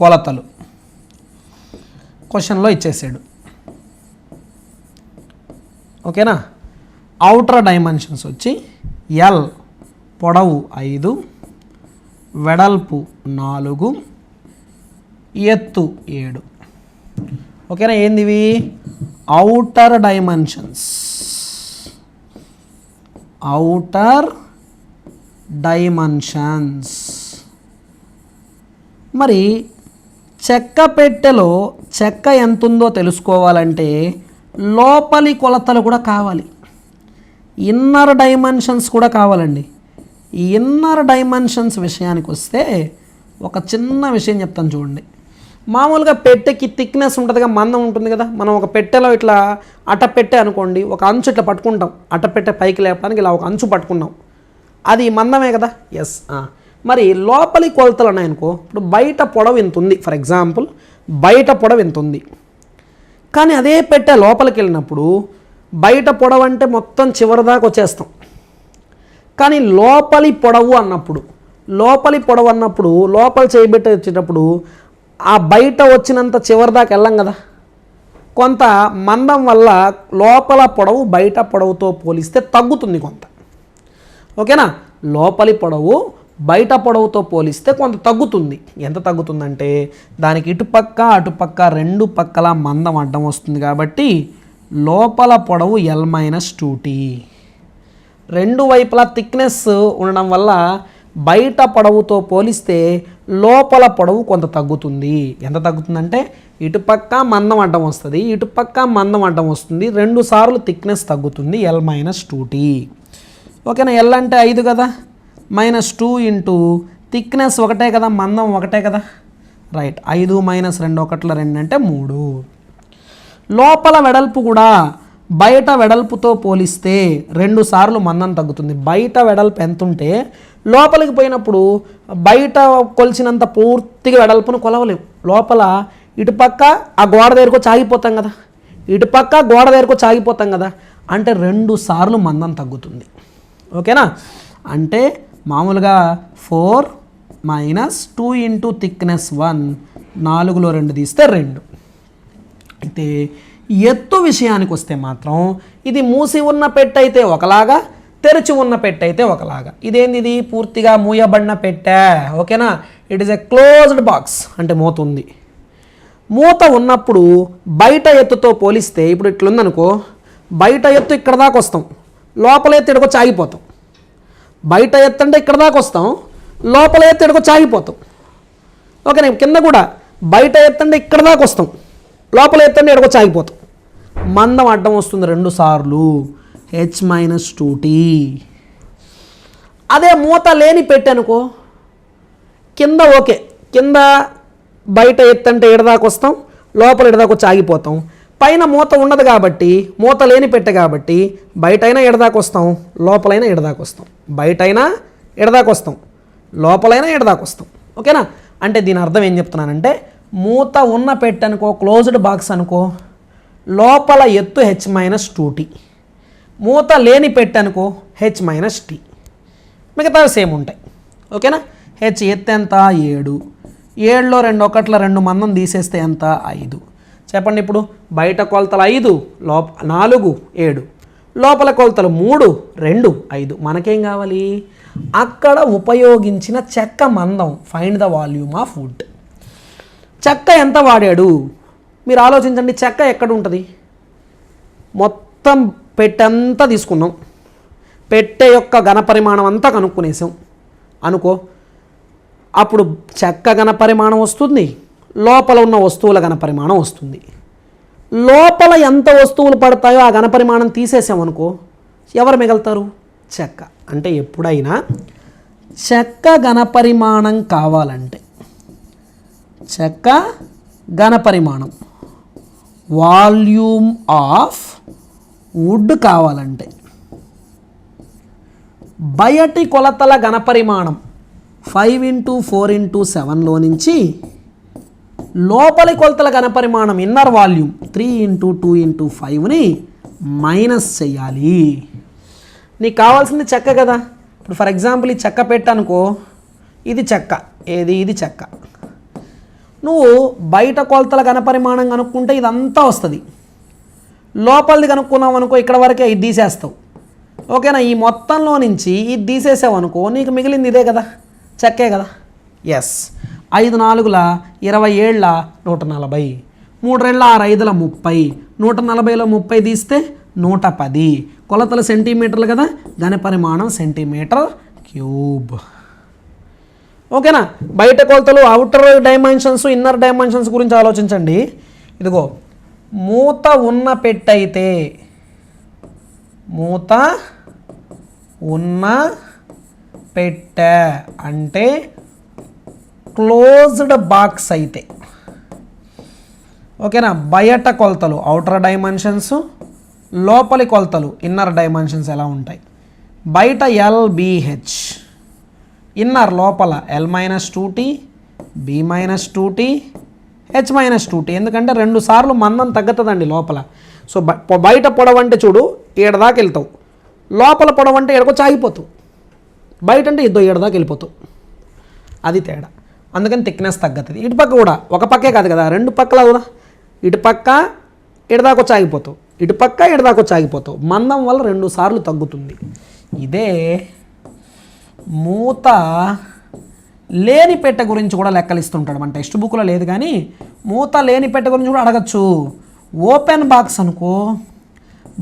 కొలతలు క్వశ్చన్లో ఇచ్చేసాడు, ఓకేనా. అవుటర్ డైమెన్షన్స్ వచ్చి ఎల్ పొడవు 5, వెడల్పు 4, ఎత్తు 7, ఓకేనా. ఏందివి? Outer dimensions. Outer dimensions. మరి చెక్క పెట్టెలో చెక్క ఎంత ఉందో తెలుసుకోవాలంటే లోపలి కొలతలు కూడా కావాలి, ఇన్నర్ డైమెన్షన్స్ కూడా కావాలండి. ఈ ఇన్నర్ డైమెన్షన్స్ విషయానికి వస్తే ఒక చిన్న విషయం చెప్తాను చూడండి. మామూలుగా పెట్టెకి థిక్నెస్ ఉంటుందిగా, మందం ఉంటుంది కదా. మనం ఒక పెట్టెలో ఇట్లా అట్టపెట్టె అనుకోండి, ఒక అంచు ఇట్లా పట్టుకుంటాం, అట్టపెట్టె పైకి లేపడానికి ఇలా ఒక అంచు పట్టుకున్నాం, అది మందమే కదా. ఎస్. మరి లోపలి కొలతలు ఉన్నాయనుకో, ఇప్పుడు బయట పొడవు ఇంత ఉంది, ఫర్ ఎగ్జాంపుల్ బయట పొడవు ఇంత ఉంది, కానీ అదే పెట్టె లోపలికి వెళ్ళినప్పుడు బయట పొడవు అంటే మొత్తం చివరి దాకా వచ్చేస్తాం, కానీ లోపలి పొడవు అన్నప్పుడు లోపల చేయబెట్టి వచ్చేటప్పుడు ఆ బయట వచ్చినంత చివరి దాకా వెళ్ళాం కదా. కొంత మందం వల్ల లోపల పొడవు బయట పొడవుతో పోలిస్తే తగ్గుతుంది కొంత, ఓకేనా. లోపలి పొడవు బయట పొడవుతో పోలిస్తే కొంత తగ్గుతుంది. ఎంత తగ్గుతుందంటే దానికి ఇటుపక్క అటుపక్క 2 పక్కల మందం అడ్డం వస్తుంది కాబట్టి లోపల పొడవు L-2t. 2 వైపులా థిక్నెస్ ఉండడం వల్ల బయట పొడవుతో పోలిస్తే లోపల పొడవు కొంత తగ్గుతుంది. ఎంత తగ్గుతుందంటే ఇటుపక్క మందం అడ్డం వస్తుంది, ఇటుపక్క మందం అడ్డం వస్తుంది, 2 సార్లు థిక్నెస్ తగ్గుతుంది, L-2t. ఓకేనా. L అంటే 5 కదా, -2 ఇంటూ థిక్నెస్ ఒకటే కదా, మందం ఒకటే కదా, రైట్. 5 - 2 1 2 అంటే 3. లోపల వెడల్పు కూడా బయట వెడల్పుతో పోలిస్తే 2 సార్లు మందం తగ్గుతుంది. బయట వెడల్పు ఎంత ఉంటే లోపలికి పోయినప్పుడు బయట కొలిచినంత పూర్తిగా వెడల్పును కొలవలేవు. లోపల ఇటుపక్క ఆ గోడ దగ్గరకు చాగిపోతాం కదా, ఇటుపక్క గోడ దగ్గరకు చాగిపోతాం కదా, అంటే 2 సార్లు మందం తగ్గుతుంది, ఓకేనా. అంటే మామూలుగా 4 - 2 ఇంటూ థిక్నెస్ 1, 4లో 2 తీస్తే 2. అయితే ఎత్తు విషయానికి వస్తే మాత్రం ఇది మూసి ఉన్న పెట్టె అయితే ఒకలాగా, తెరిచి ఉన్న పెట్టె అయితే ఒకలాగా. ఇదేంది? ఇది పూర్తిగా మూయబడిన పెట్టె, ఓకేనా. It is a closed box, అంటే మూత ఉంది. మూత ఉన్నప్పుడు బయట ఎత్తుతో పోలిస్తే ఇప్పుడు ఇట్లుందనుకో, బయట ఎత్తు ఇక్కడ దాకా వస్తాం, లోపల ఎత్తు ఇక్కడికి ఆగిపోతాం. బయట ఎత్తు అంటే ఇక్కడ దాకా వస్తాం, లోపల ఎత్తు ఇక్కడికి ఆగిపోతాం, ఓకేనా. కింద కూడా బయట ఎత్తండి ఇక్కడ దాకా వస్తాం, లోపల ఎత్తండి ఎడకొచ్చి ఆగిపోతాం. మందం అడ్డం వస్తుంది 2 సార్లు, h-2t. అదే మూత లేని పెట్టనుకో, కింద ఓకే, కింద బయట ఎత్తంటే ఎడదాకా వస్తాం, లోపల ఎడదాకా వచ్చి ఆగిపోతాం. పైన మూత ఉండదు కాబట్టి, మూత లేని పెట్టె కాబట్టి బయటైనా ఎడదాకా వస్తాం, లోపలైనా ఎడదాకా వస్తాం. బయటైనా ఎడదాకా వస్తాం, లోపలైనా ఎడదాకా వస్తాం. ఓకేనా? అంటే దీని అర్థం ఏం చెప్తున్నానంటే, మూత ఉన్న పెట్టె అనుకో, క్లోజ్డ్ బాక్స్ అనుకో, లోపల ఎత్తు h-2t. మూత లేని పెట్టె అనుకో h-t. మిగతా సేమ్ ఉంటాయి. ఓకేనా? h ఎత్తు ఎంత? 7. 7లో 2 ఒకట్ల 2 మందం తీసేస్తే ఎంత? 5. చెప్పండి ఇప్పుడు. బయట కొలతలు 5, 4, 7, లోపల కొలతలు 3, 2, 5. మనకేం కావాలి? అక్కడ ఉపయోగించిన చెక్క మందం. Find the volume of would. చెక్క ఎంత వాడాడు మీరు ఆలోచించండి. చెక్క ఎక్కడ ఉంటుంది? మొత్తం పెట్టెంతా తీసుకున్నాం, పెట్టె యొక్క ఘనపరిమాణం అంతా కనుక్కునేసాం అనుకో. అప్పుడు చెక్క ఘనపరిమాణం వస్తుంది, లోపల ఉన్న వస్తువుల ఘనపరిమాణం వస్తుంది. లోపల ఎంత వస్తువులు పడతాయో ఆ ఘనపరిమాణం తీసేసామనుకో, ఎవరు మిగులుతారు? చెక్క. అంటే ఎప్పుడైనా చెక్క ఘనపరిమాణం కావాలంటే, చెక్క ఘనపరిమాణం వాల్యూమ్ ఆఫ్ వుడ్ కావాలంటే, బయటి కొలతల ఘనపరిమాణం 5x4x7లో నుంచి లోపలి కొలతల ఘనపరిమాణం ఇన్నర్ వాల్యూమ్ 3x2x5ని మైనస్ చేయాలి. నీకు కావాల్సింది చెక్క కదా. ఇప్పుడు ఫర్ ఎగ్జాంపుల్ ఈ చెక్క పెట్టనుకో, ఇది చెక్క, ఏది? ఇది చెక్క. నువ్వు బయట కొలతల ఘనపరిమాణం కనుక్కుంటే ఇదంతా వస్తుంది. లోపలిది కనుక్కున్నావు అనుకో, ఇక్కడ వరకే ఇది తీసేస్తావు. ఓకేనా? ఈ మొత్తంలో నుంచి ఇది తీసేసావు అనుకో, నీకు మిగిలింది ఇదే కదా, చెక్కే కదా. ఎస్. 5 4ల 27, 140, 3 2 6 5 30, 140లో 30 తీస్తే 110. కొలతలు సెంటీమీటర్లు కదా, ఘనపరిమాణం సెంటీమీటర్ క్యూబ్. ఓకేనా? బయట కొలతలు అవుటర్ డైమెన్షన్స్, ఇన్నర్ డైమెన్షన్స్ గురించి ఆలోచించండి. ఇదిగో మూత ఉన్న పెట్టయితే, మూత ఉన్న పెట్టె అంటే క్లోజ్డ్ బాక్స్ అయితే, ఓకేనా? బయట కొలతలు అవుటర్ డైమెన్షన్స్, లోపలి కొలతలు ఇన్నర్ డైమెన్షన్స్ ఎలా ఉంటాయి? బయట LBH, ఇన్నర్ లోపల L-2t, B-2t, H-2t. ఎందుకంటే 2 సార్లు మందం తగ్గుతుందండి లోపల. సో బయట పొడవంటే చూడు, 7 దాకా వెళ్తావు, లోపల పొడవంటే ఎడకొచ్చి ఆగిపోతావు. బయట అంటే 7 దాకా వెళ్ళిపోతావు. అది తేడా. అందుకని థిక్నెస్ తగ్గుతుంది. ఇటు పక్క కూడా, ఒక పక్కే కాదు కదా, 2 పక్కల కూడా. ఇటు పక్క ఎడదాకొచ్చి ఆగిపోతావు, ఇటు పక్క ఎడదాకొచ్చి ఆగిపోతావు. మందం వల్ల 2 సార్లు తగ్గుతుంది. ఇదే మూత లేని పెట్టె గురించి కూడా లెక్కలు ఇస్తుంటాడు. మన టెక్స్ట్ బుక్లో లేదు కానీ మూత లేని పెట్టె గురించి కూడా అడగచ్చు. ఓపెన్ బాక్స్ అనుకో,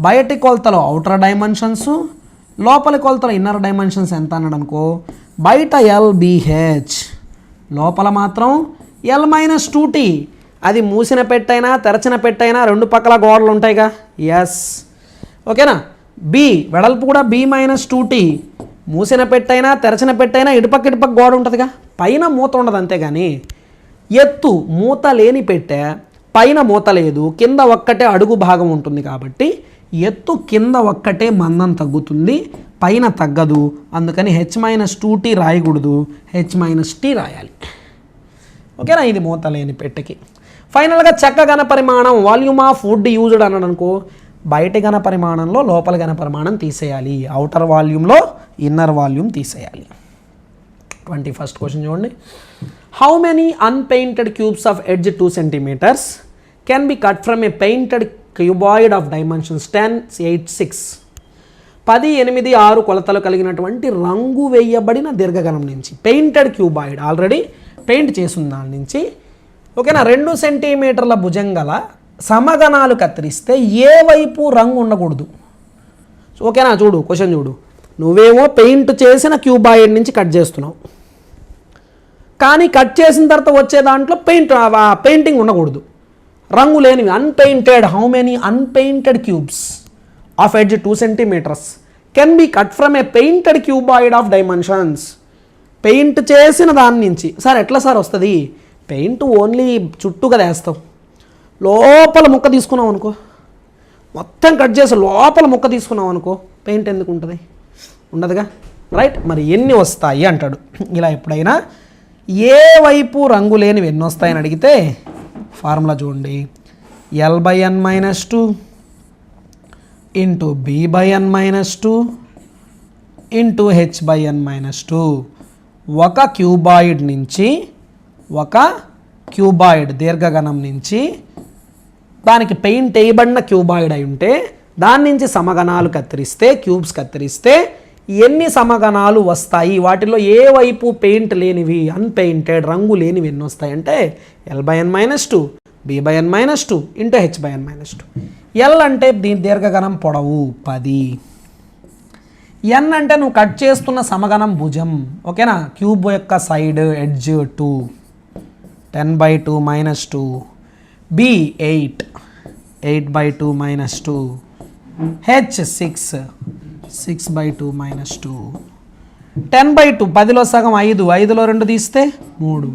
బయటి కొలతలు అవుటర్ డైమెన్షన్స్, లోపలి కొలతలు ఇన్నర్ డైమెన్షన్స్ ఎంత అన్నాడు అనుకో. బయట LBH, లోపల మాత్రం L-2t. అది మూసిన పెట్టైనా తెరచిన పెట్టైనా 2 పక్కల గోడలు ఉంటాయిగా. ఎస్. ఓకేనా? B వెడల్పు కూడా B-2t. మూసిన పెట్టైనా తెరచిన పెట్టైనా ఇటుపక్క గోడ ఉంటుందిగా, పైన మూత ఉండదు. అంతేగాని ఎత్తు మూత లేని పెట్టె, పైన మూత లేదు, కింద ఒక్కటే అడుగు భాగం ఉంటుంది కాబట్టి ఎత్తు కింద ఒక్కటే మందం తగ్గుతుంది, పైన తగ్గదు. అందుకని H-2t రాయకూడదు, H-t రాయాలి. ఓకేనా? ఇది మూత లేని పెట్టెకి. ఫైనల్గా చెక్క ఘనపరిమాణం వాల్యూమ్ ఆఫ్ వుడ్ యూజ్డ్ అన్నాడు అనుకో, బయట ఘనపరిమాణంలో లోపల ఘనపరిమాణం తీసేయాలి, అవుటర్ వాల్యూమ్లో ఇన్నర్ వాల్యూమ్ తీసేయాలి. 21st క్వశ్చన్ చూడండి. How many unpainted cubes of edge 2 centimeters can be cut from a painted cuboid of dimensions 10, 8, 6. 10, 8, 6 కొలతలు కలిగినటువంటి రంగు వేయబడిన దీర్ఘగణం నుంచి, పెయింటెడ్ క్యూబాయిడ్ ఆల్రెడీ పెయింట్ చేసిన దాని నుంచి, ఓకేనా, 2 సెంటీమీటర్ల భుజంగల సమగణాలు కత్తిరిస్తే ఏ వైపు రంగు ఉండకూడదు. ఓకేనా? చూడు క్వశ్చన్ చూడు. నువ్వేమో పెయింట్ చేసిన క్యూబాయిడ్ నుంచి కట్ చేస్తున్నావు, కానీ కట్ చేసిన తర్వాత వచ్చే దాంట్లో పెయింటింగ్ ఉండకూడదు, రంగు లేనివి. Unpainted, how many unpainted cubes of edge 2 centimeters can be cut from a painted cuboid of dimensions. Paint చేసిన దాని నుంచి. సార్ ఎట్లా సార్ వస్తుంది? పెయింట్ ఓన్లీ చుట్టూ కదా వేస్తాం, లోపల ముక్క తీసుకున్నాం అనుకో, మొత్తం కట్ చేసి లోపల ముక్క తీసుకున్నాం అనుకో, పెయింట్ ఎందుకు ఉంటుంది? ఉండదుగా, రైట్. మరి ఎన్ని వస్తాయి అంటాడు. ఇలా ఎప్పుడైనా ఏ వైపు రంగు లేనివి ఎన్ని వస్తాయని అడిగితే ఫార్ములా చూడండి. L/n-2 into B/n-2 into H/n-2. ఒక క్యూబాయిడ్ నుంచి, ఒక క్యూబాయిడ్ దీర్ఘగణం నుంచి, దానికి పెయింట్ వేయబడిన క్యూబాయిడ్ అయి ఉంటే దాని నుంచి సమగణాలు కత్తిరిస్తే, క్యూబ్స్ కత్తిరిస్తే ఎన్ని సమగణాలు వస్తాయి, వాటిలో ఏ వైపు పెయింట్ లేనివి, అన్పెయింటెడ్, రంగు లేనివి ఎన్ని వస్తాయంటే L/n-2 B/n-2 into H/n-2. L అంటే దీని దీర్ఘగణం పొడవు 10, N అంటే నువ్వు కట్ చేస్తున్న సమగణం భుజం, ఓకేనా. క్యూబ్ యొక్క సైడ్ ఎడ్జ్ 2, 10/2 - 2, B 8, 8/2 - 2, H 6, 6/2 - 2, 10/2 10లో సగం 5, 5లో 2 తీస్తే 3,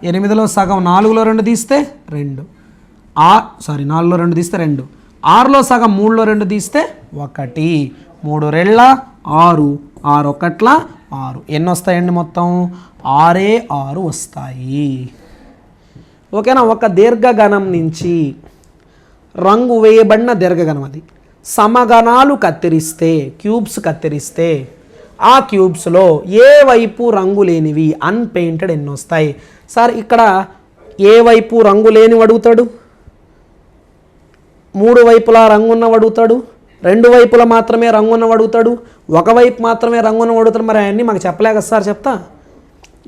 8లో సగం 4లో 2 తీస్తే 2, 4లో 2 తీస్తే 2, 6లో సగం 3లో 2 తీస్తే 1, 3 రెళ్ళ 6, 6 1 6. ఎన్ని వస్తాయండి మొత్తం? 6 వస్తాయి, ఓకేనా. ఒక దీర్ఘగణం నుంచి రంగు వేయబడిన దీర్ఘగణం, అది సమగణాలు కత్తిరిస్తే, క్యూబ్స్ కత్తిరిస్తే ఆ క్యూబ్స్లో ఏ వైపు రంగు లేనివి అన్పెయింటెడ్ ఎన్ని వస్తాయి? సార్ ఇక్కడ ఏ వైపు రంగు లేనివి అడుగుతాడు, 3 వైపులా రంగు ఉన్నవి అడుగుతాడు, 2 వైపులా మాత్రమే రంగు ఉన్నవి అడుగుతాడు, ఒకవైపు మాత్రమే రంగు ఉన్నవి అడుగుతాడు. మరి అవన్నీ మాకు చెప్పలే కదా సార్. చెప్తా,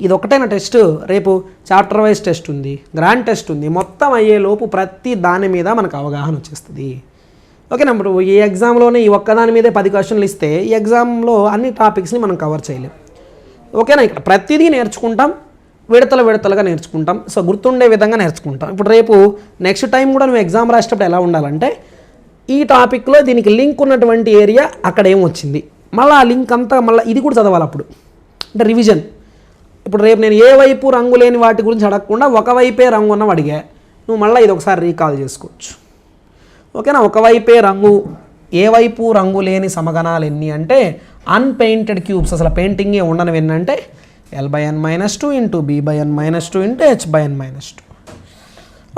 ఇది ఒకటేనా టెస్ట్? రేపు చాప్టర్ వైజ్ టెస్ట్ ఉంది, గ్రాండ్ టెస్ట్ ఉంది. మొత్తం అయ్యేలోపు ప్రతి దాని మీద మనకు అవగాహన వచ్చేస్తుంది, ఓకేనా. ఇప్పుడు ఈ ఎగ్జామ్లోనే ఈ ఒక్కదాని మీదే 10 క్వశ్చన్లు ఇస్తే ఈ ఎగ్జామ్లో అన్ని టాపిక్స్ని మనం కవర్ చేయలేం, ఓకేనా. ఇక్కడ ప్రతిదీ నేర్చుకుంటాం, విడతలుగా నేర్చుకుంటాం. సో గుర్తుండే విధంగా నేర్చుకుంటాం. ఇప్పుడు రేపు నెక్స్ట్ టైం కూడా నువ్వు ఎగ్జామ్ రాసేటప్పుడు ఎలా ఉండాలంటే, ఈ టాపిక్లో దీనికి లింక్ ఉన్నటువంటి ఏరియా అక్కడ ఏమొచ్చింది, మళ్ళీ ఆ లింక్ అంతా మళ్ళీ ఇది కూడా చదవాలి అప్పుడు, అంటే రివిజన్. ఇప్పుడు రేపు నేను ఏ వైపు రంగు లేని వాటి గురించి అడగకుండా ఒకవైపే రంగు ఉన్నవి అడిగా, నువ్వు మళ్ళీ ఇది ఒకసారి రీకాల్ చేసుకోవచ్చు, ఓకేనా. ఒకవైపే రంగు, ఏ వైపు రంగు లేని సమగణాలు ఎన్ని అంటే అన్పెయింటెడ్ క్యూబ్స్, అసలు పెయింటింగే ఉండనివి ఎన్ని అంటే L/n-2 into B/n-2 into H/n-2.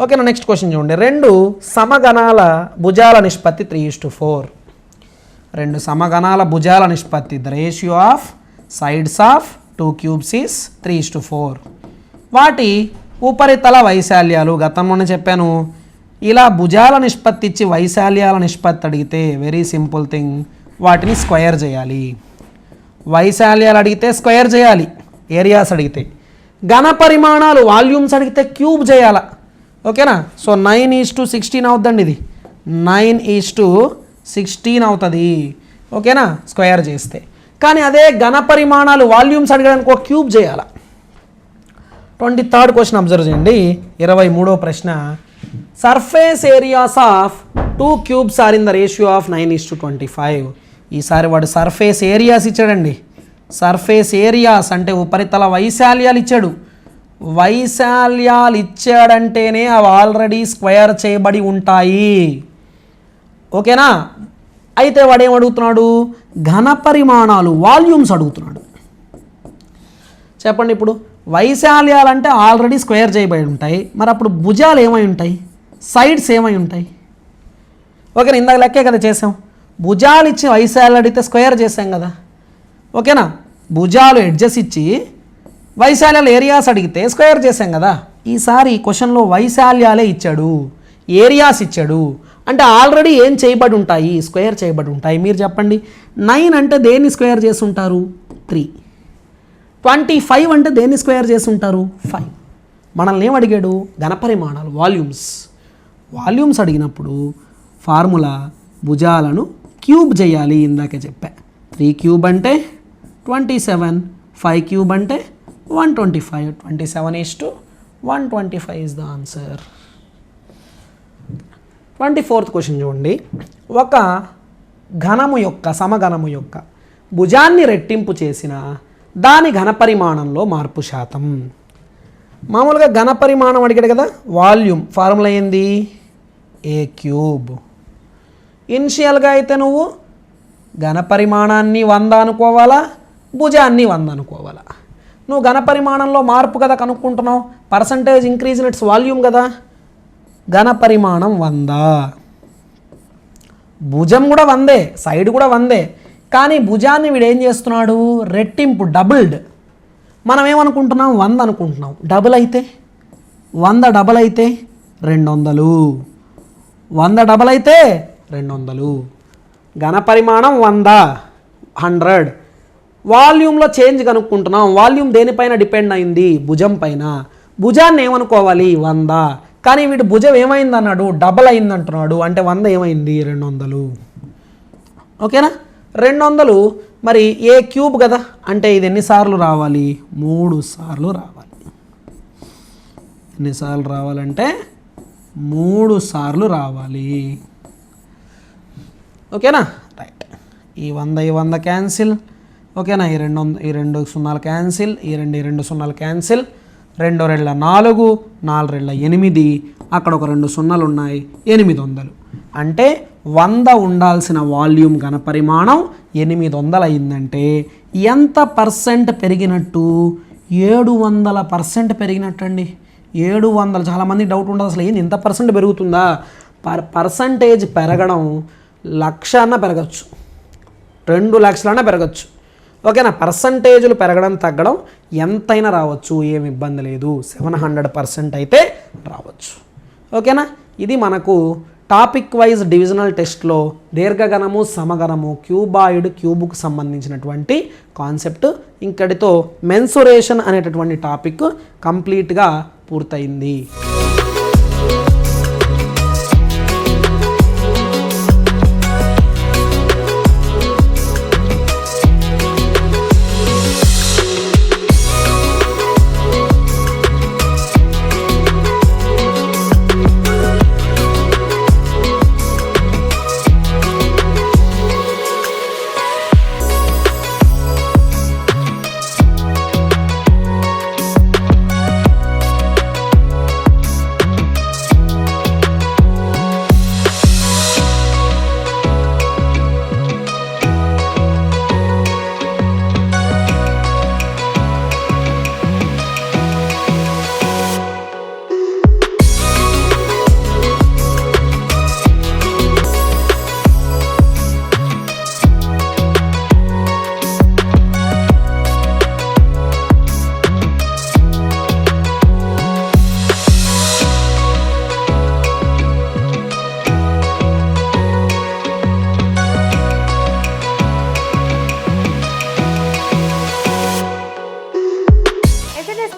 ఓకేనా. నెక్స్ట్ క్వశ్చన్ చూడండి. 2 సమగణాల భుజాల నిష్పత్తి 3:4. 2 సమగణాల భుజాల నిష్పత్తి, the ratio of sides of 2 cubes is 3:4. వాటి ఉపరితల వైశాల్యాలు గతంలోనే చెప్పాను. ఇలా భుజాల నిష్పత్తి ఇచ్చి వైశాల్యాల నిష్పత్తి అడిగితే వెరీ సింపుల్ థింగ్, వాటిని స్క్వేర్ చేయాలి. వైశాల్యాలు అడిగితే స్క్వేర్ చేయాలి, ఏరియాస్ అడిగితే. ఘన పరిమాణాలు వాల్యూమ్స్ అడిగితే క్యూబ్ చేయాల, ఓకేనా. సో 9:16 అవుతుందండి, ఇది 9:16 అవుతుంది, ఓకేనా, స్క్వేర్ చేస్తే. కానీ అదే ఘన పరిమాణాలు వాల్యూమ్స్ అడగడానికి ఒక క్యూబ్ చేయాల. 23rd క్వశ్చన్ అబ్జర్వ్ చేయండి. 23వ ప్రశ్న. Surface areas of 2 cubes are in the ratio of 9:25. ఈసారి వాడు సర్ఫేస్ ఏరియాస్ ఇచ్చాడండి. సర్ఫేస్ ఏరియాస్ అంటే ఉపరితల వైశాల్యాలు ఇచ్చాడు. వైశాల్యాలు ఇచ్చాడంటేనే అవి ఆల్రెడీ స్క్వేర్ చేయబడి ఉంటాయి, ఓకేనా. అయితే వాడు ఏం అడుగుతున్నాడు? ఘన పరిమాణాలు, వాల్యూమ్స్ అడుగుతున్నాడు. చెప్పండి. ఇప్పుడు వైశాల్యాలు అంటే ఆల్రెడీ స్క్వేర్ చేయబడి ఉంటాయి, మరి అప్పుడు భుజాలు ఏమై ఉంటాయి, సైడ్స్ ఏమై ఉంటాయి, ఓకేనా. ఇందాక లెక్కే కదా చేసాం, భుజాలు ఇచ్చి వైశాల్యాలు అడిగితే స్క్వేర్ చేసాం కదా, ఓకేనా. భుజాలు ఎడ్జెస్ ఇచ్చి వైశాల్యాలు ఏరియాస్ అడిగితే స్క్వేర్ చేసాం కదా. ఈసారి క్వశ్చన్లో వైశాల్యాలే ఇచ్చాడు, ఏరియాస్ ఇచ్చాడు, అంటే ఆల్రెడీ ఏం చేయబడి ఉంటాయి, స్క్వేర్ చేయబడి ఉంటాయి. మీరు చెప్పండి. 9 అంటే దేన్ని స్క్వేర్ చేసి ఉంటారు? 3. 25 అంటే దేన్ని స్క్వేర్ చేసి ఉంటారు? 5. మనల్ని ఏం అడిగాడు? ఘనపరిమాణాలు, వాల్యూమ్స్. వాల్యూమ్స్ అడిగినప్పుడు ఫార్ములా భుజాలను క్యూబ్ చేయాలి. ఇందాకే చెప్పా. 3 క్యూబ్ అంటే 27, 5 క్యూబ్ అంటే 125. 27:125 is the answer. 24th question చూడండి. ఒక ఘనము యొక్క సమఘనము యొక్క భుజాన్ని రెట్టింపు చేసిన దాని ఘనపరిమాణంలో మార్పు శాతం. మామూలుగా ఘనపరిమాణం అడిగాడు కదా, వాల్యూమ్ ఫార్ములా ఏంది, a³. ఇనిషియల్గా అయితే నువ్వు ఘనపరిమాణాన్ని 100 అనుకోవాలా, భుజాన్ని 100 అనుకోవాలా. నువ్వు ఘనపరిమాణంలో మార్పు కదా కనుక్కుంటున్నావు, percentage increase in its volume కదా. ఘనపరిమాణం 100, భుజం కూడా 100, సైడ్ కూడా 100. కానీ భుజాన్ని వీడు ఏం చేస్తున్నాడు, రెట్టింపు, డబుల్డ్. మనం ఏమనుకుంటున్నాం, 100 అనుకుంటున్నాం. డబుల్ అయితే 100 డబుల్ అయితే 200, 100 డబుల్ అయితే 200. ఘనపరిమాణం 100. వాల్యూమ్లో చేంజ్ కనుక్కుంటున్నాం. వాల్యూమ్ దేనిపైన డిపెండ్ అయింది, భుజం పైన. భుజాన్ని ఏమనుకోవాలి, 100. కానీ వీడు భుజం ఏమైంది అన్నాడు, డబల్ అయింది అంటున్నాడు. అంటే 100 ఏమైంది, 200. ఓకేనా, 200. మరి a³ కదా, అంటే ఇది ఎన్నిసార్లు రావాలి, 3 సార్లు రావాలి. ఎన్నిసార్లు రావాలంటే 3 సార్లు రావాలి. ఓకేనా, రైట్. ఈ 100 క్యాన్సిల్. ఓకేనా, ఈ 2 సున్నాలు క్యాన్సిల్, ఈ 2 సున్నాలు క్యాన్సిల్. 2 రెళ్ళ 4, 4 రెళ్ళ 8, అక్కడ ఒక 2 సున్నాలు ఉన్నాయి, 800. అంటే 100 ఉండాల్సిన వాల్యూమ్ ఘనపరిమాణం 800 అయిందంటే ఎంత పర్సెంట్ పెరిగినట్టు, 700% పెరిగినట్టు అండి. 700. చాలామందికి డౌట్ ఉండదు, అసలు ఏంది ఇంత పర్సెంట్ పెరుగుతుందా. పర్సంటేజ్ పెరగడం 1,00,000 అన్న పెరగచ్చు, 2 లక్షలన్నా పెరగచ్చు. ఓకేనా, పర్సంటేజ్లు పెరగడం తగ్గడం ఎంతైనా రావచ్చు, ఏమి ఇబ్బంది లేదు. 700% అయితే రావచ్చు. ఓకేనా, ఇది మనకు టాపిక్ వైజ్ డివిజనల్ టెస్ట్లో దీర్ఘగణము, సమగణము, క్యూబాయిడ్, క్యూబుకు సంబంధించినటువంటి కాన్సెప్ట్. ఇంకటితో మెన్సురేషన్ అనేటటువంటి టాపిక్ కంప్లీట్గా పూర్తయింది.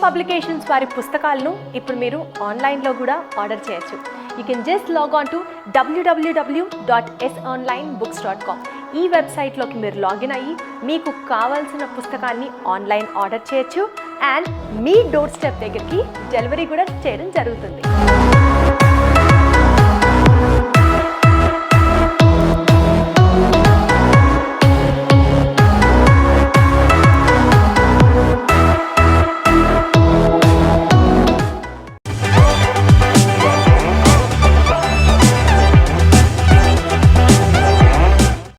పబ్లికేషన్స్ వారి పుస్తకాలను ఇప్పుడు మీరు ఆన్లైన్లో కూడా ఆర్డర్ చేయొచ్చు. You can just log on to www.sonlinebooks.com. ఈ వెబ్సైట్లోకి మీరు లాగిన్ అయ్యి మీకు కావాల్సిన పుస్తకాన్ని ఆన్లైన్ ఆర్డర్ చేయొచ్చు. అండ్ మీ డోర్ స్టెప్ దగ్గరికి డెలివరీ కూడా చేయడం జరుగుతుంది.